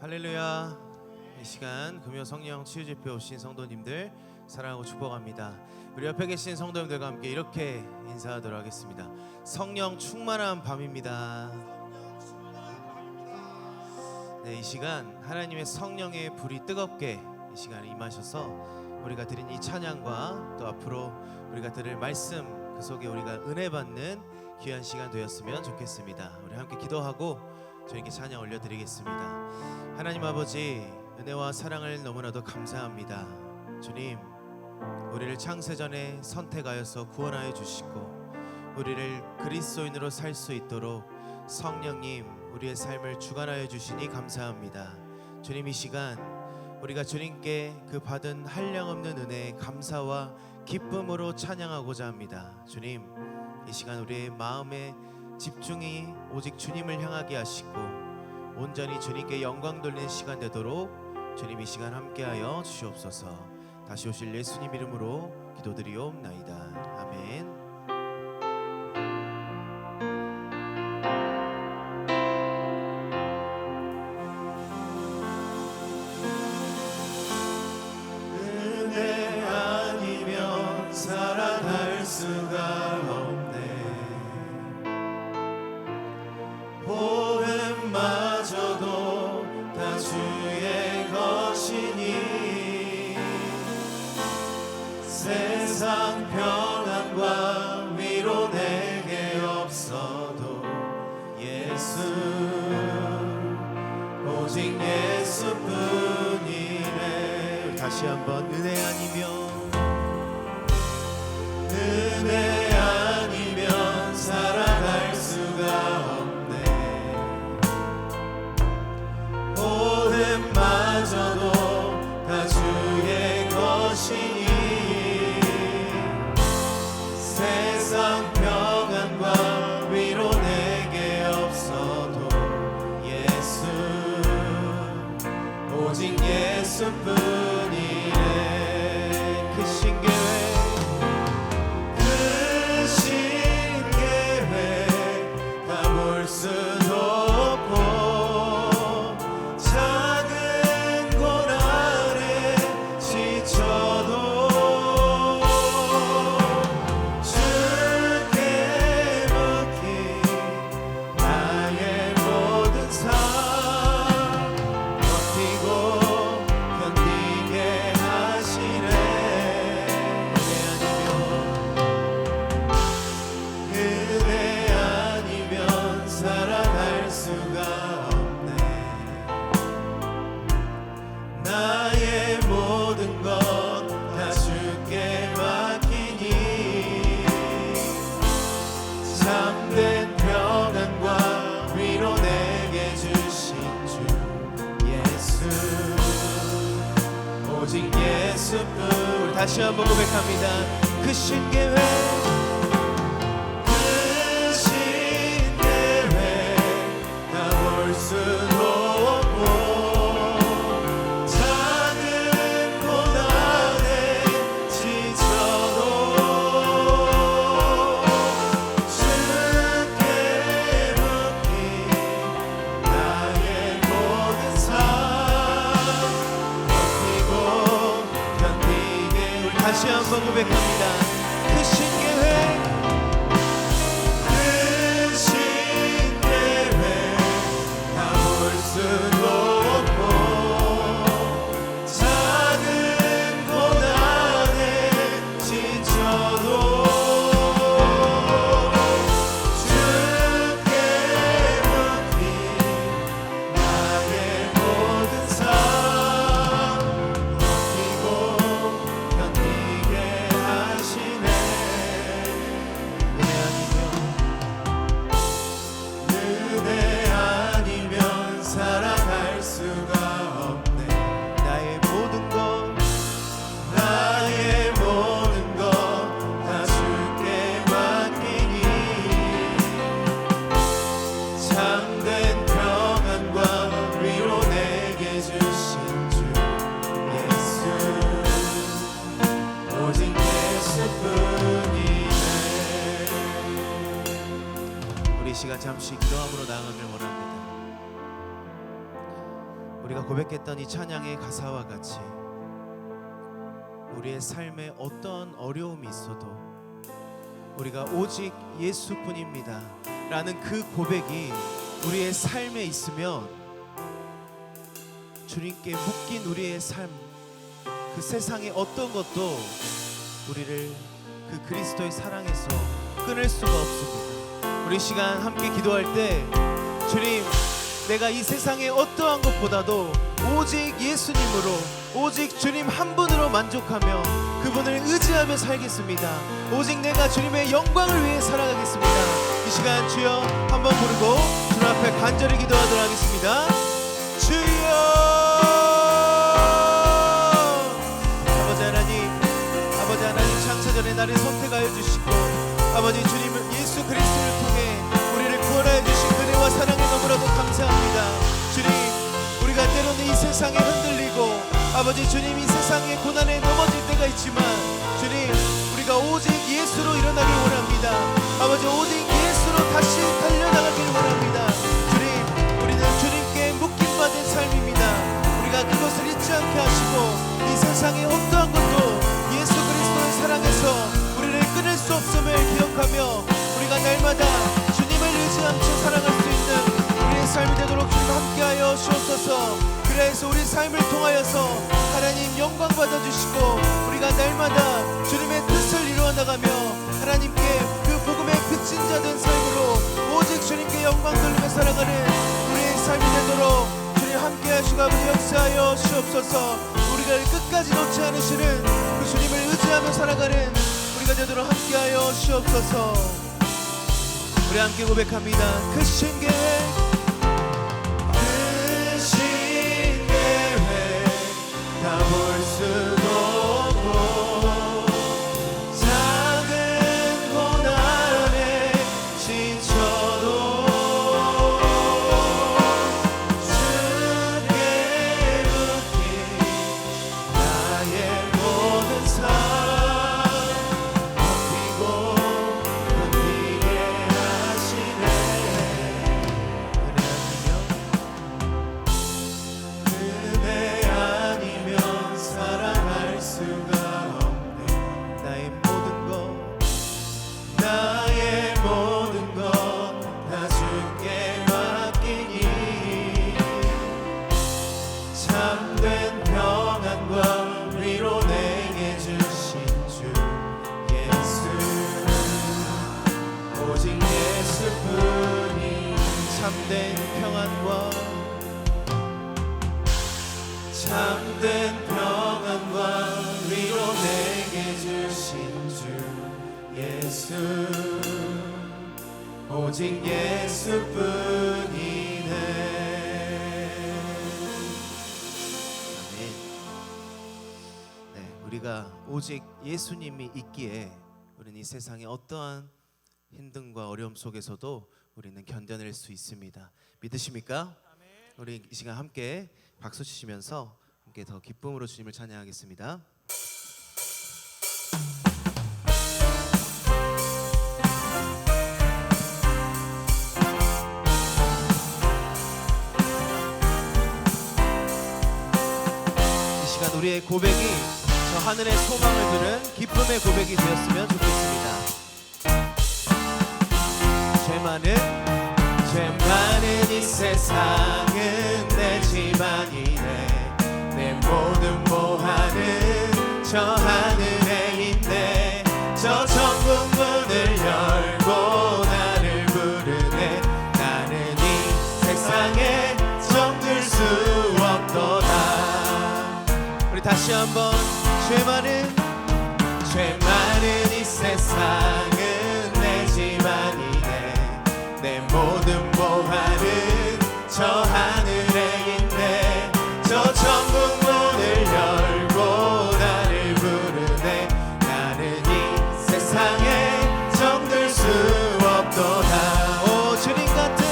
할렐루야. 이 시간 금요 성령 치유집회 오신 성도님들 사랑하고 축복합니다. 우리 옆에 계신 성도님들과 함께 이렇게 인사하도록 하겠습니다. 성령 충만한 밤입니다. 네, 이 시간 하나님의 성령의 불이 뜨겁게 이 시간에 임하셔서 우리가 드린 이 찬양과 또 앞으로 우리가 들을 말씀 그 속에 우리가 은혜 받는 귀한 시간 되었으면 좋겠습니다. 우리 함께 기도하고 저에게 찬양 올려드리겠습니다. 하나님 아버지, 은혜와 사랑을 너무나도 감사합니다. 주님, 우리를 창세전에 선택하여서 구원하여 주시고 우리를 그리스도인으로 살 수 있도록 성령님 우리의 삶을 주관하여 주시니 감사합니다. 주님, 이 시간 우리가 주님께 그 받은 한량없는 은혜에 감사와 기쁨으로 찬양하고자 합니다. 주님, 이 시간 우리의 마음의 집중이 오직 주님을 향하게 하시고 온전히 주님께 영광 돌리는 시간 되도록 주님 이 시간 함께하여 주시옵소서. 다시 오실 예수님 이름으로 기도드리옵나이다. 아멘. 은혜 아니면 살아갈 수가 없네. 보험마저도 다 주의 것이니 세상 평안과 위로 내게 없어도 예수 오직 예수뿐이네. 다시 한번 은혜 아니면 살아갈 수가 없네. 보험마저도 다 주의 것이니 세상 평안과 위로 내게 없어도 예수 오직 예수뿐이네. 그 신계획 다 볼 수도 없고 작은 고난에 지쳐도 주께 맡긴 나의 모든 삶 버티고 견디게 하시네. 은혜 아니면 살아갈 수가 없네. 나의 모든 것 다 주께 맡기니 참된 평안과 위로 내게 주신 주 예수 오직 예수뿐. 다시 한번 고백합니다. 그 신계획 다 볼 수도 없고 작은 고난에 지쳐도 주께 맡긴 나의 모든 삶 버티고 견디게. 우리 다시 한번 고백합니다. 그 신계획 다 볼 수도 없고 작은 고난에 지쳐도 주께 맡긴 나의 모든 삶 버티고 견디게 하시네. 은혜 아니면 살아갈 수가 없네. 나의 모든 것 다 주께 맡기니 참된 평안과 위로 내게 주신 주 예수 오직 예수뿐이네. 우리 시간 잠시 기도함으로 나아가길 원합니다. 우리가 우리가 고백했던 이 찬양의 가사와 같이 우리의 삶에 어떤 어려움이 있어도 우리가 오직 예수뿐입니다 라는 그 고백이 우리의 삶에 있으면 주님께 묶인 우리의 삶, 그 세상의 어떤 것도 우리를 그 그리스도의 사랑에서 끊을 수가 없습니다. 우리 시간 함께 기도할 때 주님, 내가 이 세상의 어떠한 것보다도 오직 예수님으로, 오직 주님 한 분으로 만족하며 그분을 의지하며 살겠습니다. 오직 내가 주님의 영광을 위해 살아가겠습니다. 이 시간 주여 한번 부르고 주님 앞에 간절히 기도하도록 하겠습니다. 주여, 아버지 하나님, 창세전에 나를 선택하여 주시고 아버지 주님을 예수 그리스도를 통해 우리를 구원하여 주신 은혜와 사랑에 너무나도 감사합니다. 주님, 우리가 때로는 이 세상에 흔들리고 아버지 주님, 이 세상의 고난에 넘어질 때가 있지만 주님, 우리가 오직 예수로 일어나길 원합니다. 아버지, 오직 예수로 다시 달려나가길 원합니다. 주님, 우리는 주님께 묶임받은 삶입니다. 우리가 그것을 잊지 않게 하시고 이 세상의 어떠한 것도 예수 그리스도의 사랑에서 우리를 끊을 수 없음을 기억하며 우리가 날마다 주님을 의지하며 살아갈 수 있는 우리의 삶이 되도록 주님 함께하여 주옵소서. 그래서 우리 삶을 통하여서 하나님 영광 받아주시고 우리가 날마다 주님의 뜻을 이루어 나가며 하나님께 그 복음의 그친 자된 삶으로 오직 주님께 영광 돌리며 살아가는 우리의 삶이 되도록 주님 함께하시고 아버지 역사하여 주옵소서. 우리가 끝까지 놓지 않으시는 그 주님을 의지하며 살아가는 우리가 되도록 함께하여 주옵소서. 우리 함께 고백합니다. 크신 계획, 다 볼 수도 없고 작은 고난에 지쳐도 주께 묶인 나의 모든 삶 버티고 견디게 하시네. 은혜 아니면 살아갈 수가 없네. 나의 모든 것 다 주께 맡기니 참된 평안과 위로 내게 주신 주 예수, 오직 예수뿐이 참된 평안과 위로 내게 주신 주 예수, 오직 예수뿐이네. 아멘. 네, 우리가 오직 예수님이 있기에 우리는 이 세상의 어떠한 힘듦과 어려움 속에서도 우리는 견뎌낼 수 있습니다. 믿으십니까? 우리 이 시간 함께 박수 치시면서 함께 더 기쁨으로 주님을 찬양하겠습니다. 이 시간 우리의 고백이 저 하늘의 소망을 두는 기쁨의 고백이 되었으면 좋겠습니다. 죄 많은 이 세상은 내 집안이네. 내 모든 보화는 저 하늘에 있네. 저 천국 문을 열고 나를 부르네. 나는 이 세상에 정들 수 없도다. 우리 다시 한번 죄 많은 이 세상은 내 집안이네. 내 모든 보화는 저 하늘에 있네. 저 천국 문을 열고 나를 부르네. 나는 이 세상에 정들 수 없도다. 오 주님 같은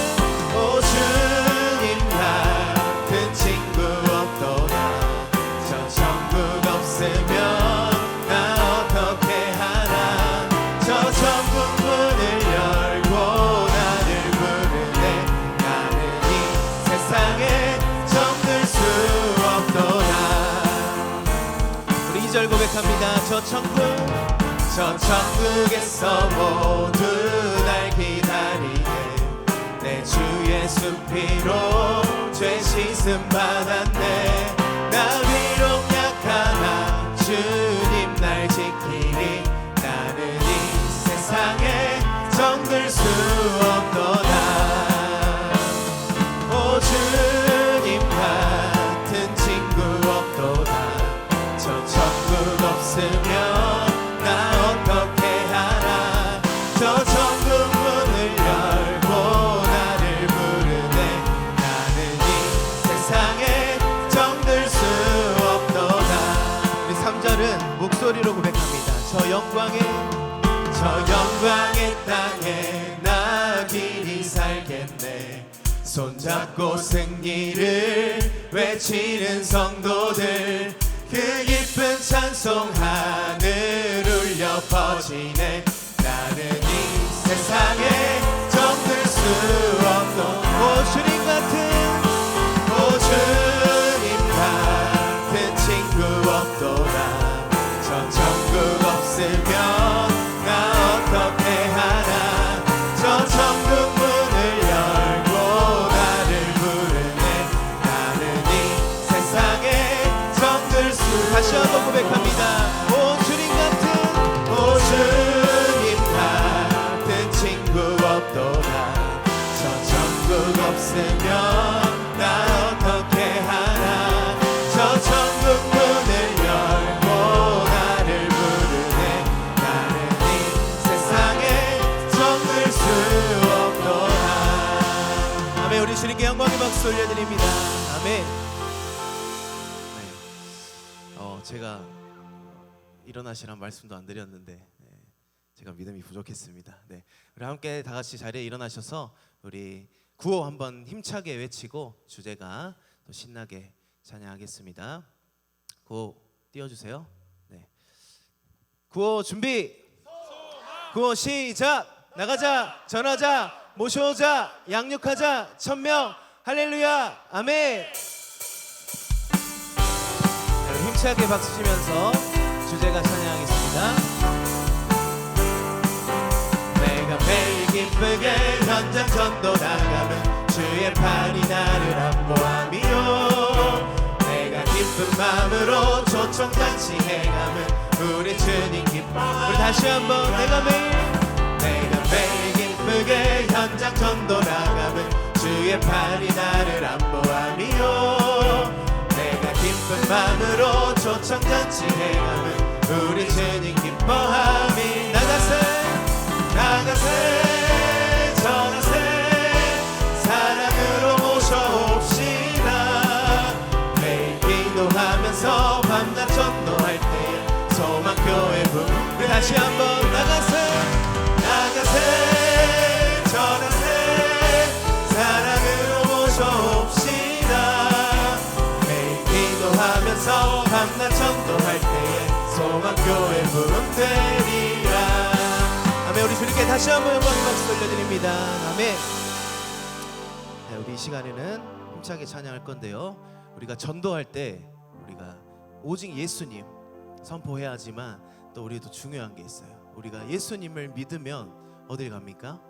친구 없도다. 저 천국 없으면 나 어떻게 하나. 저 천국 문을 열고 나를 부르네. 저 천국에서 모두 날 기다리네. 내 주 예수 피로 죄 씻음 받았네. 나 비록 약하나 주님 날 지키리. 나는 이 세상에 정들 수 없도다. 오 주님 같은 친구 없도다. 저 천국 없으면 나 어떻게 하나. 저 천국 문을 열고 나를 부르네. 나는 이 세상에 정들 수 없도다. 우리 3절은 목소리로 고백합니다. 저 영광의 땅에 나 길이 살겠네. 손잡고 승리를 외치는 성도들. 그 기쁜 찬송 하늘 울려 퍼지네. 나는 이 세상에 정들 수 없던 오 주님 같은 친구 없도다. 저 천국 없으면 나 어떻게 하나. 저 천국 문을 열고 나를 부르네. 나는 이 세상에 정들 수 다시 한번 고백합니다. 오 주님 같은 친구 없도다. 저 천국 없으면 나 어떻게 하나. 저 천국 문을 열고 나를 부르네. 나는 이 세상에 정들 수 없도다. 아멘. 우리 주님께 영광의 박수 올려드립니다. 아멘. 제가 일어나시란 말씀도 안 드렸는데 제가 믿음이 부족했습니다. 네, 우리 함께 다 같이 자리에 일어나셔서 우리 구호 한번 힘차게 외치고 주제가 또 신나게 찬양하겠습니다. 구호 띄워주세요. 네, 구호 준비. 구호 시작. 나가자, 전하자, 모셔오자, 양육하자, 천명. 할렐루야, 아멘. 힘차게 박수 치면서 주제가 찬양하겠습니다. 내가 매일 기쁘게 현장 전도 나가면 주의 팔이 나를 안보함이요. 내가 기쁜 마음으로 초청잔치 해가면 우리 주님 기뻐. 우리 다시 한번 내가 매일 기쁘게 현장 전도 나가면 주의 팔이 나를 안보함이요. 기쁜 마음으로 초청잔치 해가면 우리 주님 기뻐함이. 나가세 전하세 사랑으로 모셔옵시다. 매일 기도하면서 밤낮 전도할 때에 소망교회 부. 다시 한번 나가세 전하세 사랑으로 모셔옵시다. 하면서 밤낮 전도할 때에 소망교회 부흥되리라. 아멘. 우리 주님께 다시 한번 영광의 박수 올려드립니다. 아멘. 네, 우리 이 시간에는 힘차게 찬양할 건데요, 우리가 전도할 때 우리가 오직 예수님 선포해야 하지만 또 우리도 중요한 게 있어요. 우리가 예수님을 믿으면 어딜 갑니까?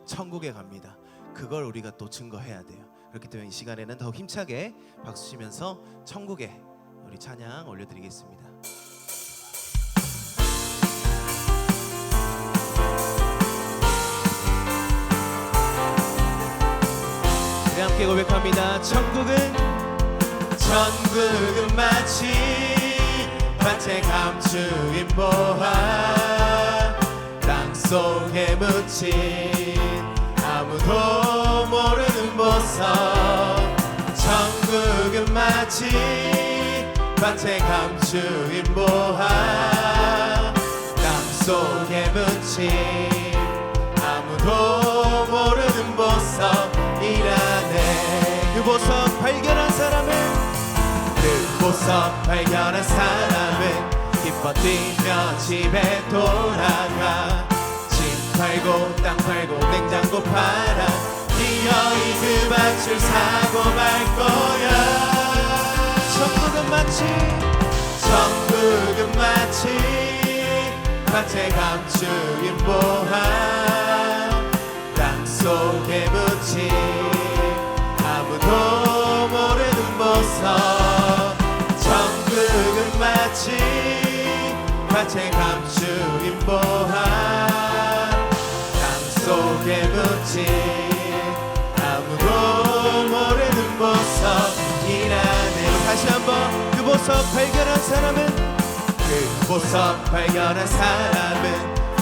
천국에 갑니다. 그걸 우리가 또 증거해야 돼요. 그렇기 때문에 이 시간에는 더욱 힘차게 박수 치면서 천국에 우리 찬양 올려드리겠습니다. 우리 함께 고백합니다. 천국은 마치 밭에 감추인 보화. 땅속에 묻힌 아무도 모르는 보석. 천국은 마치 밭에 감추인 보화. 땅속에 묻힌 아무도 모르는 보석이라네. 그 보석 발견한 사람은 기뻐 뛰며 집에 돌아가. 집 팔고 땅 팔고 냉장고 팔아 기어이 그 밭을 사고 말 거야. 천국은 마치 밭에 감추인 보화 땅속에 묻힌 아무도 모르는 보석 천국은 마치 밭에 감추인 보화 땅속에 묻힌 아무도 모르는 보석이라네. 다시 한번 그 보석 발견한 사람은 그 보석 발견한 사람은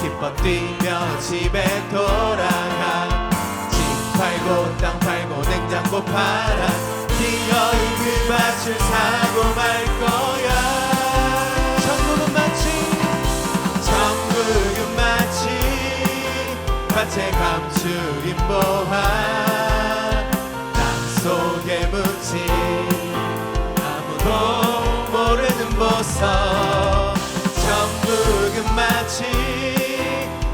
기뻐 뛰며 집에 돌아가 집 팔고 땅 팔고 냉장고 팔아 기어이 그 밭을 사고 말 거야. 천국은 마치 밭에 감추인 보화 땅속에 묻힌 아무도 모르는 보석 천국은 마치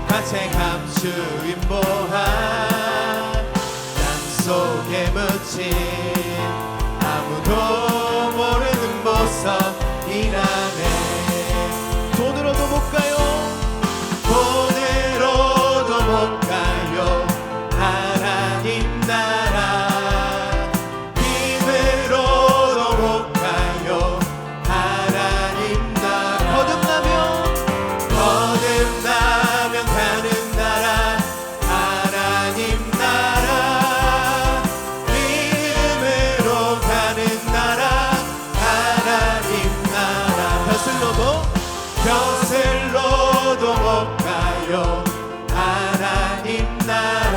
밭에 감추인 보화 땅속에 묻힌 아무도 모르는 보석이라네. 돈으로도 못 가요. 돈으로도 못 가요. 하나님 나라 힘으로도 못 가요. 하나님 나라 거듭나면 가는 나라 하나님 나라 믿음으로 가는 나라 하나님 나라 벼슬로도 못 가요. 하나님 나라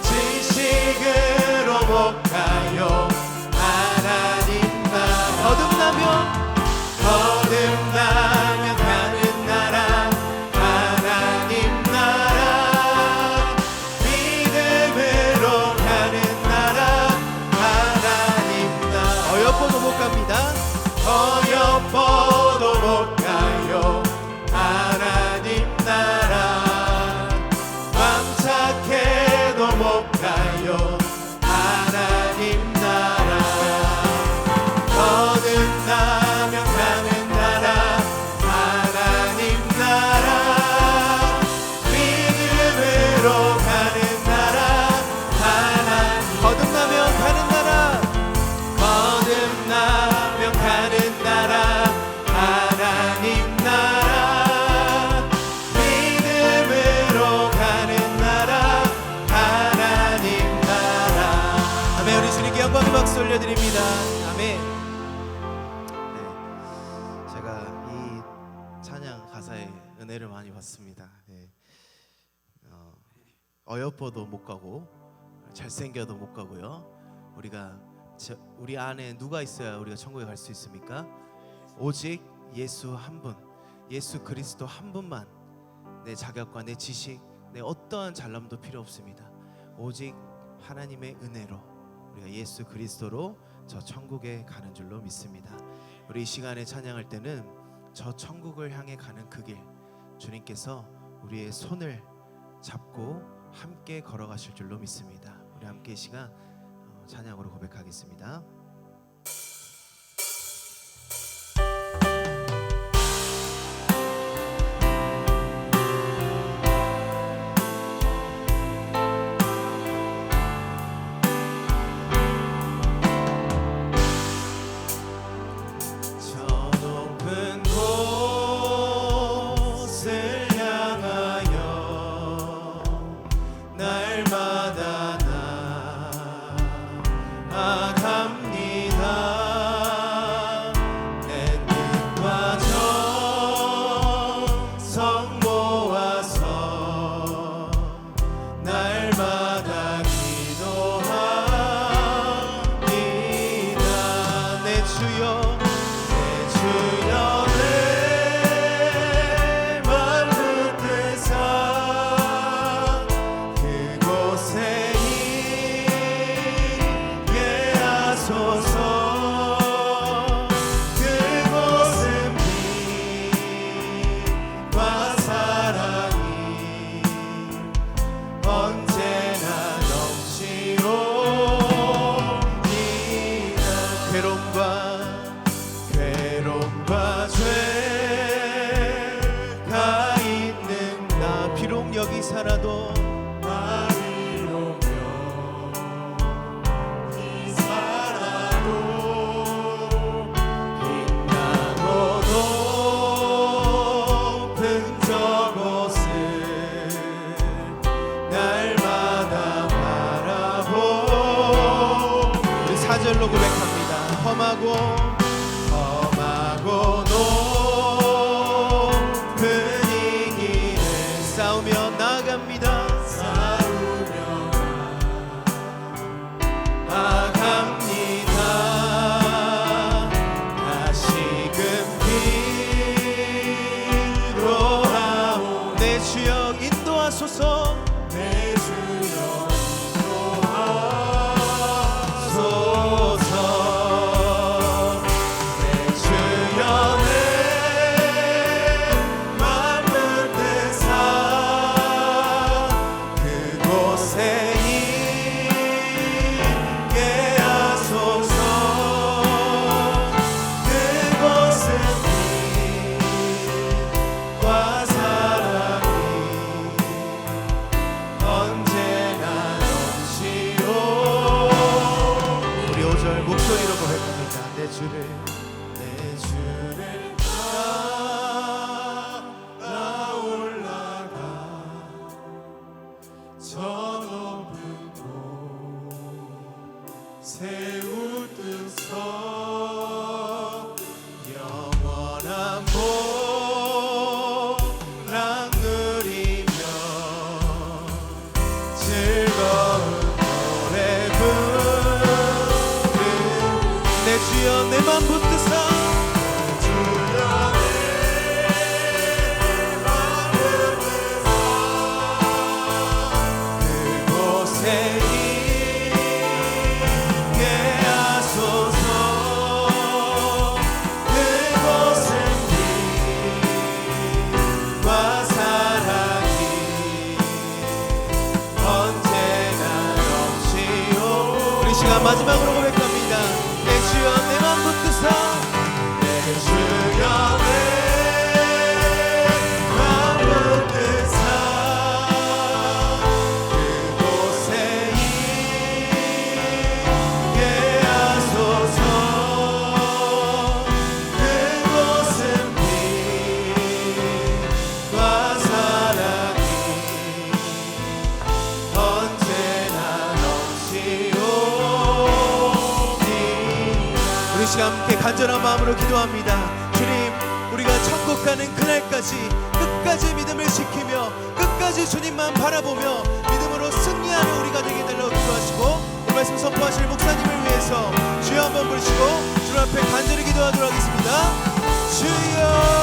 지식으로 못 가요. 하나님 나라 거듭나면 가는 나라 하나님 나라 믿음으로 가는 나라 하나님 나라 어여뻐도 못 갑니다. 어여뻐도 못 가요. 하나님 나라 왕착해도 못 가요. 하나님 나라 거듭나면 가는 나라 하나님 나라 믿음으로 가는 나라 하나님 거듭나면 가는 나라 거듭나면 가는 나라 하나님 나라 믿음으로 가는 나라 하나님 나라. 아멘. 우리 주님께 영광의 박수 올려드립니다. 아멘. 네, 제가 이 찬양 가사에 은혜를 많이 받습니다. 네. 어여뻐도 못 가고 잘생겨도 못 가고요. 우리 안에 누가 있어야 우리가 천국에 갈 수 있습니까? 오직 예수 한 분, 예수 그리스도 한 분만. 내 자격과 내 지식, 내 어떠한 잘남도 필요 없습니다. 오직 하나님의 은혜로 우리가 예수 그리스도로 저 천국에 가는 줄로 믿습니다. 우리 이 시간에 찬양할 때는 저 천국을 향해 가는 그 길, 주님께서 우리의 손을 잡고 함께 걸어가실 줄로 믿습니다. 우리 함께 이 시간 찬양으로 고백하겠습니다. 날마다 나아갑니다. 살아도 절로 고백합니다. 험하고 높은 이 길을 싸우며 나갑니다. 다시금 기도하오. 내 주여 인도하소서. 내 주여 목소리로 고백합니다. 내 주를 따라 올라가 저 높은 곳 세우듯서 영원한 보람 누리며 즐거운 노래 내 주여 내 맘 붙드사. 주여 내 맘 붙드사. 그곳에 있게 하소서. 그곳은 빛과 사랑이 언제나 넘치오. 우리 시간 마지막으로 고백합니다. 내 주여 내 맘 붙드사. 내 주여 내 맘 붙드사. 그곳에 있게 하소서. 그곳은 빛과 사랑이 언제나 넘치오니. 우리 시간 함께 간절한 마음으로 기도합니다. 주님, 우리가 천국 가는 그날까지 끝까지 믿음을 지키며 끝까지 주님만 바라보며 믿음으로 승리하는 우리가 되게 달라고 기도하시고, 이 말씀 선포하실 목사님을 위해서 주여 한번 부르시고 주 앞에 간절히 기도하도록 하겠습니다. 주여.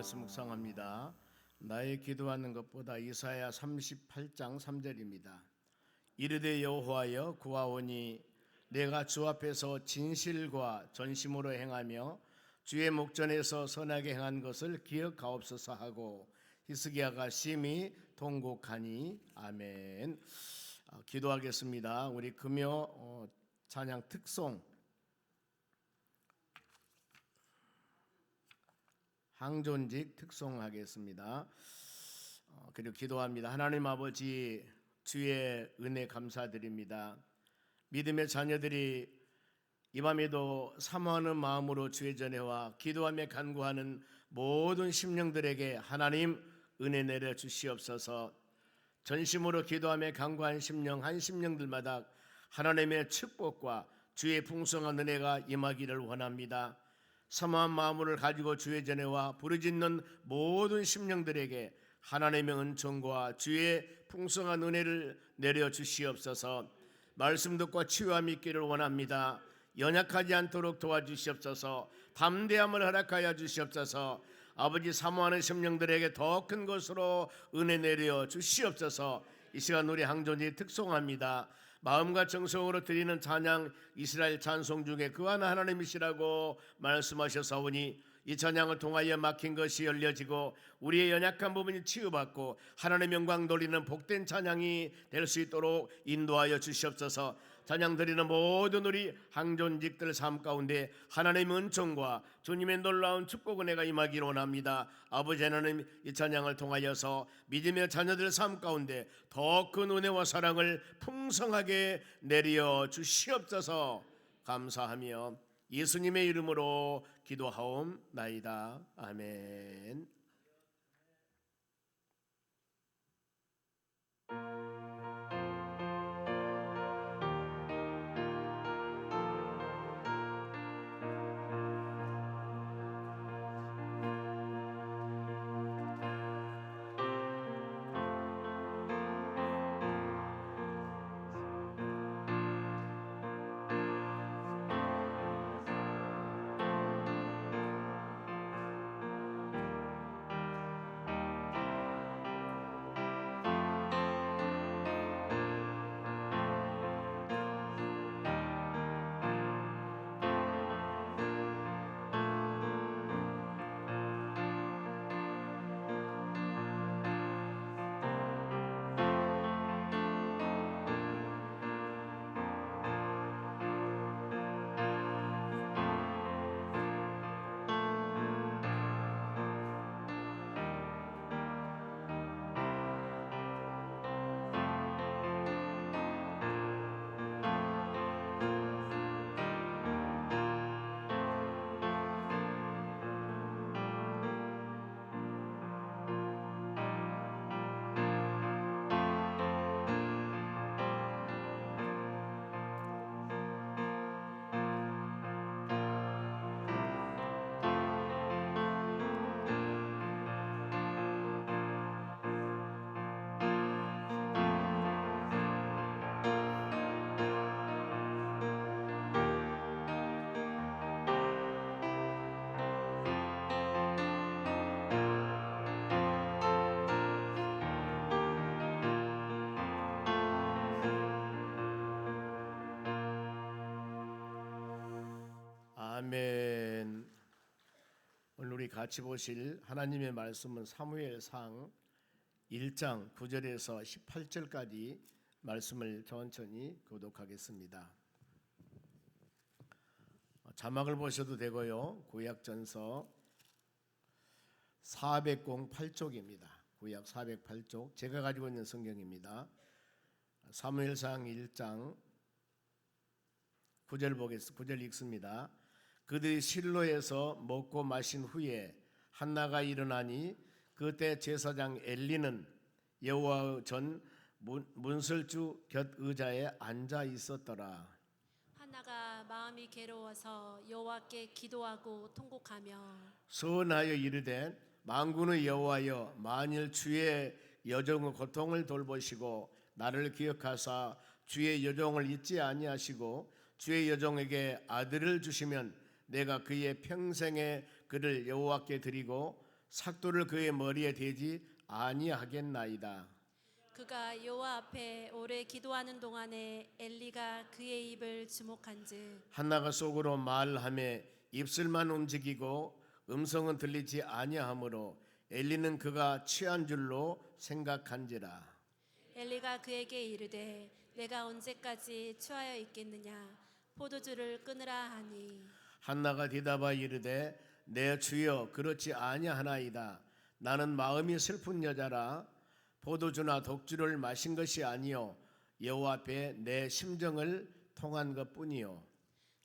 말씀 묵상합니다. 나의 기도하는 것보다 이사야 38장 3절입니다. 이르되 여호와여 구하오니 내가 주 앞에서 진실과 전심으로 행하며 주의 목전에서 선하게 행한 것을 기억하옵소서 하고 히스기야가 심히 통곡하니. 아멘. 기도하겠습니다. 우리 금요 찬양 특송 항존직 특송하겠습니다. 그리고 기도합니다. 하나님 아버지, 주의 은혜 감사드립니다. 믿음의 자녀들이 이 밤에도 사모하는 마음으로 주의 전에 와 기도하며 간구하는 모든 심령들에게 하나님 은혜 내려 주시옵소서. 전심으로 기도하며 간구한 심령 한 심령들마다 하나님의 축복과 주의 풍성한 은혜가 임하기를 원합니다. 사모한 마음을 가지고 주의 전에 와 부르짖는 모든 심령들에게 하나님의 은총과 주의 풍성한 은혜를 내려 주시옵소서. 말씀 듣고 치유함 있기를 원합니다. 연약하지 않도록 도와주시옵소서. 담대함을 허락하여 주시옵소서. 아버지 사모하는 심령들에게 더 큰 것으로 은혜 내려 주시옵소서. 이 시간 우리 항존이 특송합니다. 마음과 정성으로 드리는 찬양 이스라엘 찬송 중에 그 하나 하나님이시라고 말씀하셨사오니 이 찬양을 통하여 막힌 것이 열려지고 우리의 연약한 부분이 치유받고 하나님의 영광 돌리는 복된 찬양이 될 수 있도록 인도하여 주시옵소서. 찬양 드리는 모든 우리 항존직들 삶 가운데 하나님의 은총과 주님의 놀라운 축복 은혜가 임하기를 원합니다. 아버지 하나님, 이 찬양을 통하여서 믿음의 자녀들 삶 가운데 더 큰 은혜와 사랑을 풍성하게 내려 주시옵소서. 감사하며 예수님의 이름으로 기도하옵나이다. 아멘. 아멘. 오늘 우리 같이 보실 하나님의 말씀은 사무엘상 1장 9절에서 18절까지 말씀을 천천히 교독하겠습니다. 자막을 보셔도 되고요. 구약전서 408쪽입니다. 구약 408쪽 제가 가지고 있는 성경입니다. 사무엘상 1장 9절 보겠습니다. 9절 읽습니다. 그들이 실로에서 먹고 마신 후에 한나가 일어나니 그때 제사장 엘리는 여호와 전 문설주 곁 의자에 앉아 있었더라. 한나가 마음이 괴로워서 여호와께 기도하고 통곡하며 서원하여 이르되 만군의 여호와여, 만일 주의 여종의 고통을 돌보시고 나를 기억하사 주의 여종을 잊지 아니하시고 주의 여종에게 아들을 주시면 내가 그의 평생에 그를 여호와께 드리고 삭도를 그의 머리에 대지 아니하겠나이다. 그가 여호와 앞에 오래 기도하는 동안에 엘리가 그의 입을 주목한즉 한나가 속으로 말하며 입술만 움직이고 음성은 들리지 아니하므로 엘리는 그가 취한 줄로 생각한지라. 엘리가 그에게 이르되 내가 언제까지 취하여 있겠느냐 포도주를 끊으라 하니 한나가 대답하여 이르되 내 주여 그렇지 아니하나이다. 나는 마음이 슬픈 여자라 포도주나 독주를 마신 것이 아니요 여호와 앞에 내 심정을 통한 것뿐이요.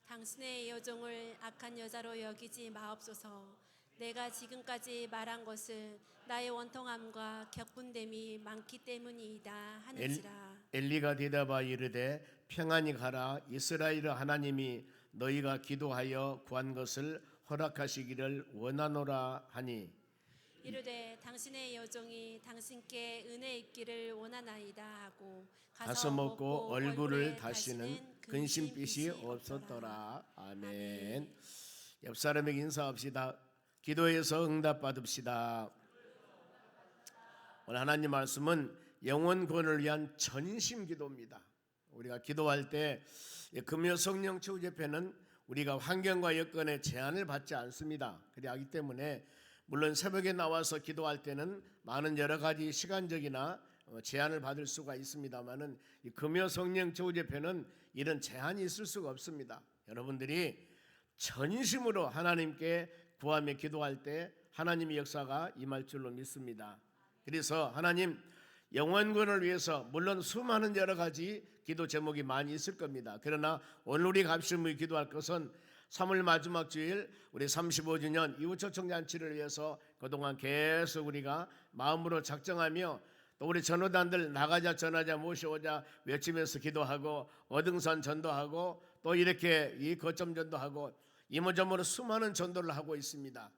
당신의 여종을 악한 여자로 여기지 마옵소서. 내가 지금까지 말한 것은 나의 원통함과 격분됨이 많기 때문이이다 하는지라. 엘리가 대답하여 이르되 평안히 가라. 이스라엘 하나님이 너희가 기도하여 구한 것을 허락하시기를 원하노라 하니 이르되 당신의 여종이 당신께 은혜 있기를 원하나이다 하고 가서 먹고 얼굴을 다시는 근심빛이 없었더라. 아멘. 옆 사람에게 인사합시다. 기도해서 응답받읍시다. 오늘 하나님 말씀은 영혼 구원을 위한 전심 기도입니다. 우리가 기도할 때 금요 성령 최후 집회는 우리가 환경과 여건에 제한을 받지 않습니다. 그렇기 때문에 물론 새벽에 나와서 기도할 때는 많은 여러 가지 시간적이나 제한을 받을 수가 있습니다만은 이 금요 성령 최후 집회는 이런 제한이 있을 수가 없습니다. 여러분들이 전심으로 하나님께 구하며 기도할 때 하나님의 역사가 임할 줄로 믿습니다. 그래서 하나님 영혼구원을 위해서 물론 수많은 여러 가지 기도 제목이 많이 있을 겁니다. 그러나 오늘 우리 갑심을 기도할 것은 3월 마지막 주일 우리 35주년 이웃초청잔치를 위해서 그동안 계속 우리가 마음으로 작정하며 또 우리 전도단들 나가자 전하자 모셔오자 외치면서 기도하고 어등산 전도하고 또 이렇게 이 거점 전도하고 이모저모로 수많은 전도를 하고 있습니다.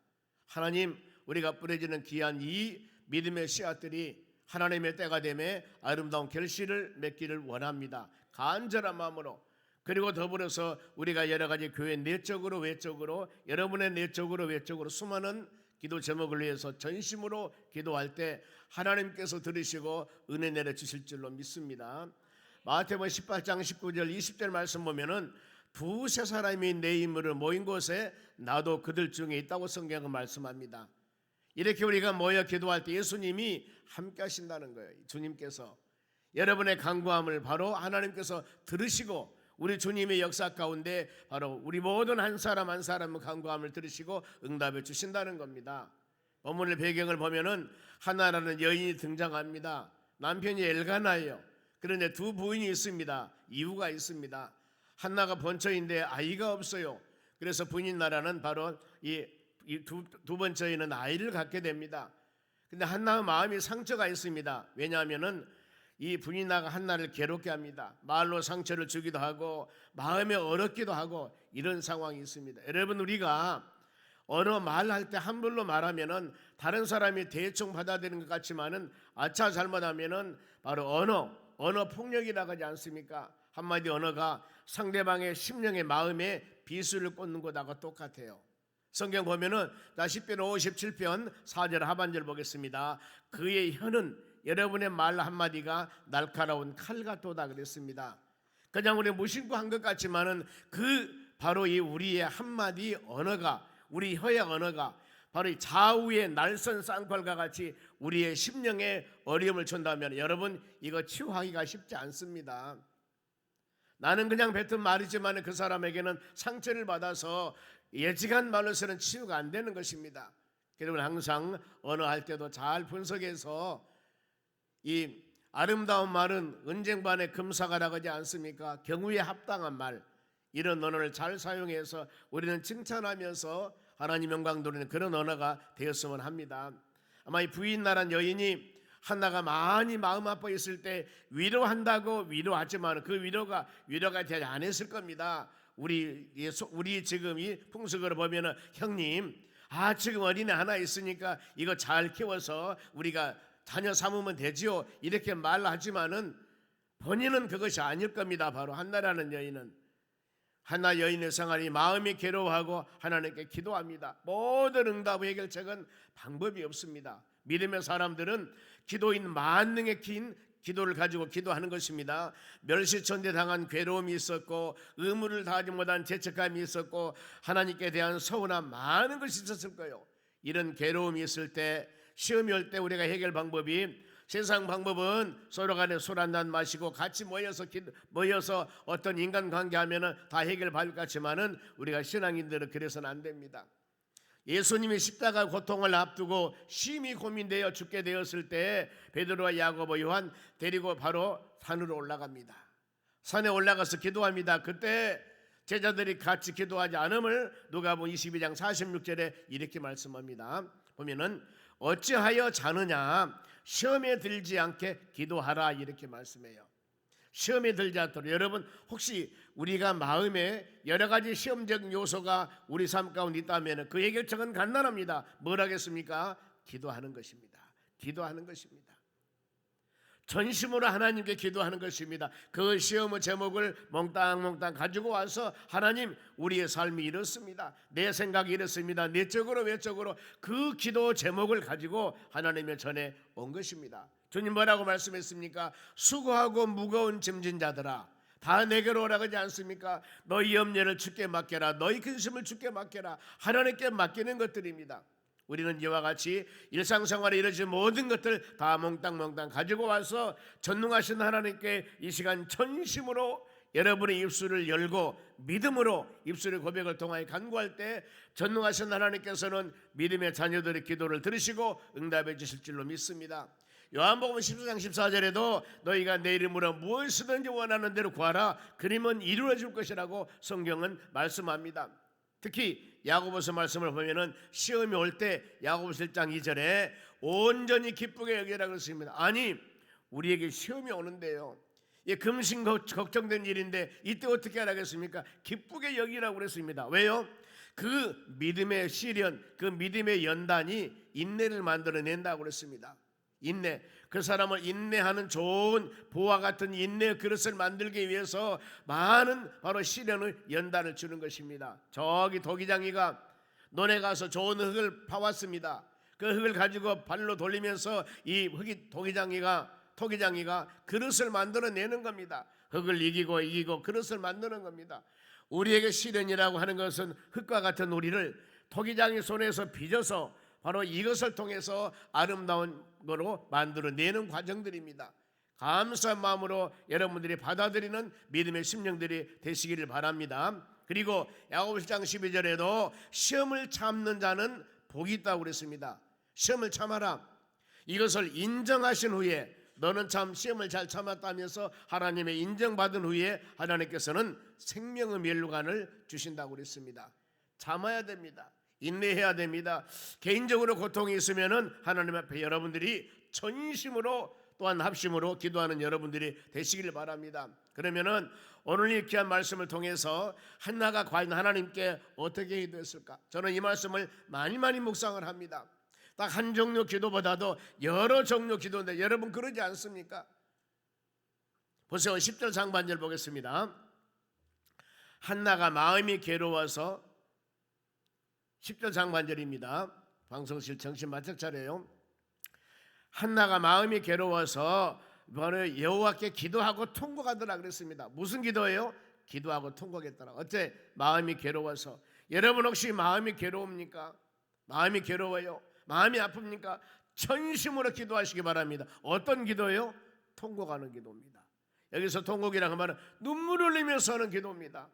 하나님 우리가 뿌려지는 귀한 이 믿음의 씨앗들이 하나님의 때가 되매 아름다운 결실을 맺기를 원합니다. 간절한 마음으로. 그리고 더불어서 우리가 여러 가지 교회 내적으로 외적으로 여러분의 내적으로 외적으로 수많은 기도 제목을 위해서 전심으로 기도할 때 하나님께서 들으시고 은혜 내려 주실 줄로 믿습니다. 마태복음 18장 19절 20절 말씀 보면은 두세 사람이 내 이름으로 모인 곳에 나도 그들 중에 있다고 성경은 말씀합니다. 이렇게 우리가 모여 기도할 때 예수님이 함께 하신다는 거예요. 주님께서 여러분의 간구함을 바로 하나님께서 들으시고 우리 주님의 역사 가운데 바로 우리 모든 한 사람 한 사람의 간구함을 들으시고 응답해 주신다는 겁니다. 본문의 배경을 보면은 하나라는 여인이 등장합니다. 남편이 엘가나예요. 그런데 두 부인이 있습니다. 이유가 있습니다. 한나가 번처인데 아이가 없어요. 그래서 부인 나라는 바로 두 번째에는 아이를 갖게 됩니다. 근데 한나의 마음이 상처가 있습니다. 왜냐하면은 이 분이나가 한나를 괴롭게 합니다. 말로 상처를 주기도 하고 마음에 어렵기도 하고 이런 상황이 있습니다. 여러분 우리가 어느 말할 때 함부로 말하면은 다른 사람이 대충 받아들이는 것 같지만은 아차 잘못하면은 바로 언어 폭력이라고 하지 않습니까? 한마디 언어가 상대방의 심령의 마음에 비수를 꽂는 것하고 똑같아요. 성경 보면은 시편 57편 4절 하반절 보겠습니다. 그의 혀는 여러분의 말 한마디가 날카로운 칼 같도다 그랬습니다. 그냥 우리 무심코 한 것 같지만은 바로 이 우리의 한마디 언어가 우리 혀의 언어가 바로 이 좌우의 날선 쌍칼과 같이 우리의 심령에 어려움을 준다면 여러분 이거 치유하기가 쉽지 않습니다. 나는 그냥 뱉은 말이지만 그 사람에게는 상처를 받아서 예지간 말로서는 치유가 안 되는 것입니다. 여러분 항상 언어할 때도 잘 분석해서 이 아름다운 말은 은쟁반의 금사가라고 하지 않습니까? 경우에 합당한 말 이런 언어를 잘 사용해서 우리는 칭찬하면서 하나님 영광 돌리는 그런 언어가 되었으면 합니다. 아마 이 부인 나란 여인이 한나가 많이 마음 아파 있을 때 위로한다고 위로하지만 그 위로가 되지 않았을 겁니다. 우리 지금 이 풍속으로 보면은 형님 지금 어린애 하나 있으니까 이거 잘 키워서 우리가 자녀 삼으면 되지요 이렇게 말하지만은 본인은 그것이 아닐 겁니다. 바로 한나라는 여인은 한나 여인의 생활이 마음이 괴로워하고 하나님께 기도합니다. 모든 응답 해결책은 방법이 없습니다. 믿음의 사람들은 기도인 만능의 긴 기도를 가지고 기도하는 것입니다. 멸시천대 당한 괴로움이 있었고 의무를 다하지 못한 죄책감이 있었고 하나님께 대한 서운함 많은 것이 있었을 거예요. 이런 괴로움이 있을 때 시험이 올 때 우리가 해결 방법이 세상 방법은 서로 간에 술 한잔 마시고 같이 모여서 어떤 인간관계 하면은 다 해결받을 것 같지만은 우리가 신앙인들은 그래서는 안 됩니다. 예수님이 십자가 고통을 앞두고 심히 고민되어 죽게 되었을 때 베드로와 야고보 요한 데리고 바로 산으로 올라갑니다. 산에 올라가서 기도합니다. 그때 제자들이 같이 기도하지 않음을 누가복음 22장 46절에 이렇게 말씀합니다. 보면은 어찌하여 자느냐 시험에 들지 않게 기도하라 이렇게 말씀해요. 시험에 들지 않도록 여러분 혹시 우리가 마음에 여러 가지 시험적 요소가 우리 삶 가운데 있다면 그 해결책은 간단합니다. 뭘 하겠습니까? 기도하는 것입니다. 기도하는 것입니다. 전심으로 하나님께 기도하는 것입니다. 그 시험의 제목을 몽땅몽땅 가지고 와서 하나님, 우리의 삶이 이렇습니다, 내 생각이 이렇습니다, 내적으로 외적으로 그 기도 제목을 가지고 하나님의 전에 온 것입니다. 주님 뭐라고 말씀했습니까? 수고하고 무거운 짐진 자들아 다 내게로 오라 그러지 않습니까? 너희 염려를 주께 맡겨라, 너희 근심을 주께 맡겨라. 하나님께 맡기는 것들입니다. 우리는 이와 같이 일상생활에 이루어진 모든 것들 다 몽땅몽땅 가지고 와서 전능하신 하나님께 이 시간 전심으로 여러분의 입술을 열고 믿음으로 입술의 고백을 통하여 간구할 때 전능하신 하나님께서는 믿음의 자녀들의 기도를 들으시고 응답해 주실 줄로 믿습니다. 요한복음 14장 14절에도 너희가 내 이름으로 무엇이든지 원하는 대로 구하라, 그리면 이루어질 것이라고 성경은 말씀합니다. 특히 야고보서 말씀을 보면은 시험이 올 때 야고보서 1장 2절에 온전히 기쁘게 여기라 그랬습니다. 아니, 우리에게 시험이 오는데요, 금신 걱정된 일인데 이때 어떻게 하라겠습니까? 기쁘게 여기라고 그랬습니다. 왜요? 그 믿음의 시련, 그 믿음의 연단이 인내를 만들어낸다고 그랬습니다. 인내, 그 사람을 인내하는 좋은 보화 같은 인내의 그릇을 만들기 위해서 많은 바로 시련의 연단을 주는 것입니다. 저기 도기장이가 논에 가서 좋은 흙을 파왔습니다. 그 흙을 가지고 발로 돌리면서 이 토기장이가 그릇을 만들어내는 겁니다. 흙을 이기고 그릇을 만드는 겁니다. 우리에게 시련이라고 하는 것은 흙과 같은 우리를 토기장이 손에서 빚어서 바로 이것을 통해서 아름다운 거로 만들어내는 과정들입니다. 감사한 마음으로 여러분들이 받아들이는 믿음의 심령들이 되시기를 바랍니다. 그리고 야고보서 1장 12절에도 시험을 참는 자는 복이 있다고 그랬습니다. 시험을 참아라. 이것을 인정하신 후에 너는 참 시험을 잘 참았다면서 하나님의 인정받은 후에 하나님께서는 생명의 멸류관을 주신다고 그랬습니다. 참아야 됩니다. 인내해야 됩니다. 개인적으로 고통이 있으면은 하나님 앞에 여러분들이 전심으로 또한 합심으로 기도하는 여러분들이 되시길 바랍니다. 그러면은 오늘 이 귀한 말씀을 통해서 한나가 과연 하나님께 어떻게 기도했을까? 저는 이 말씀을 많이 묵상을 합니다. 딱 한 종류 기도보다도 여러 종류 기도인데 여러분 그러지 않습니까? 보세요. 10절 상반절 보겠습니다. 한나가 마음이 괴로워서 10절 상반절입니다. 방송실 정신 바짝 차려요. 한나가 마음이 괴로워서 바로 여호와께 기도하고 통곡하더라 그랬습니다. 무슨 기도예요? 기도하고 통곡했더라. 어째? 마음이 괴로워서. 여러분 혹시 마음이 괴로웁니까? 마음이 괴로워요? 마음이 아픕니까? 전심으로 기도하시기 바랍니다. 어떤 기도예요? 통곡하는 기도입니다. 여기서 통곡이라는 말은 눈물 흘리면서 하는 기도입니다.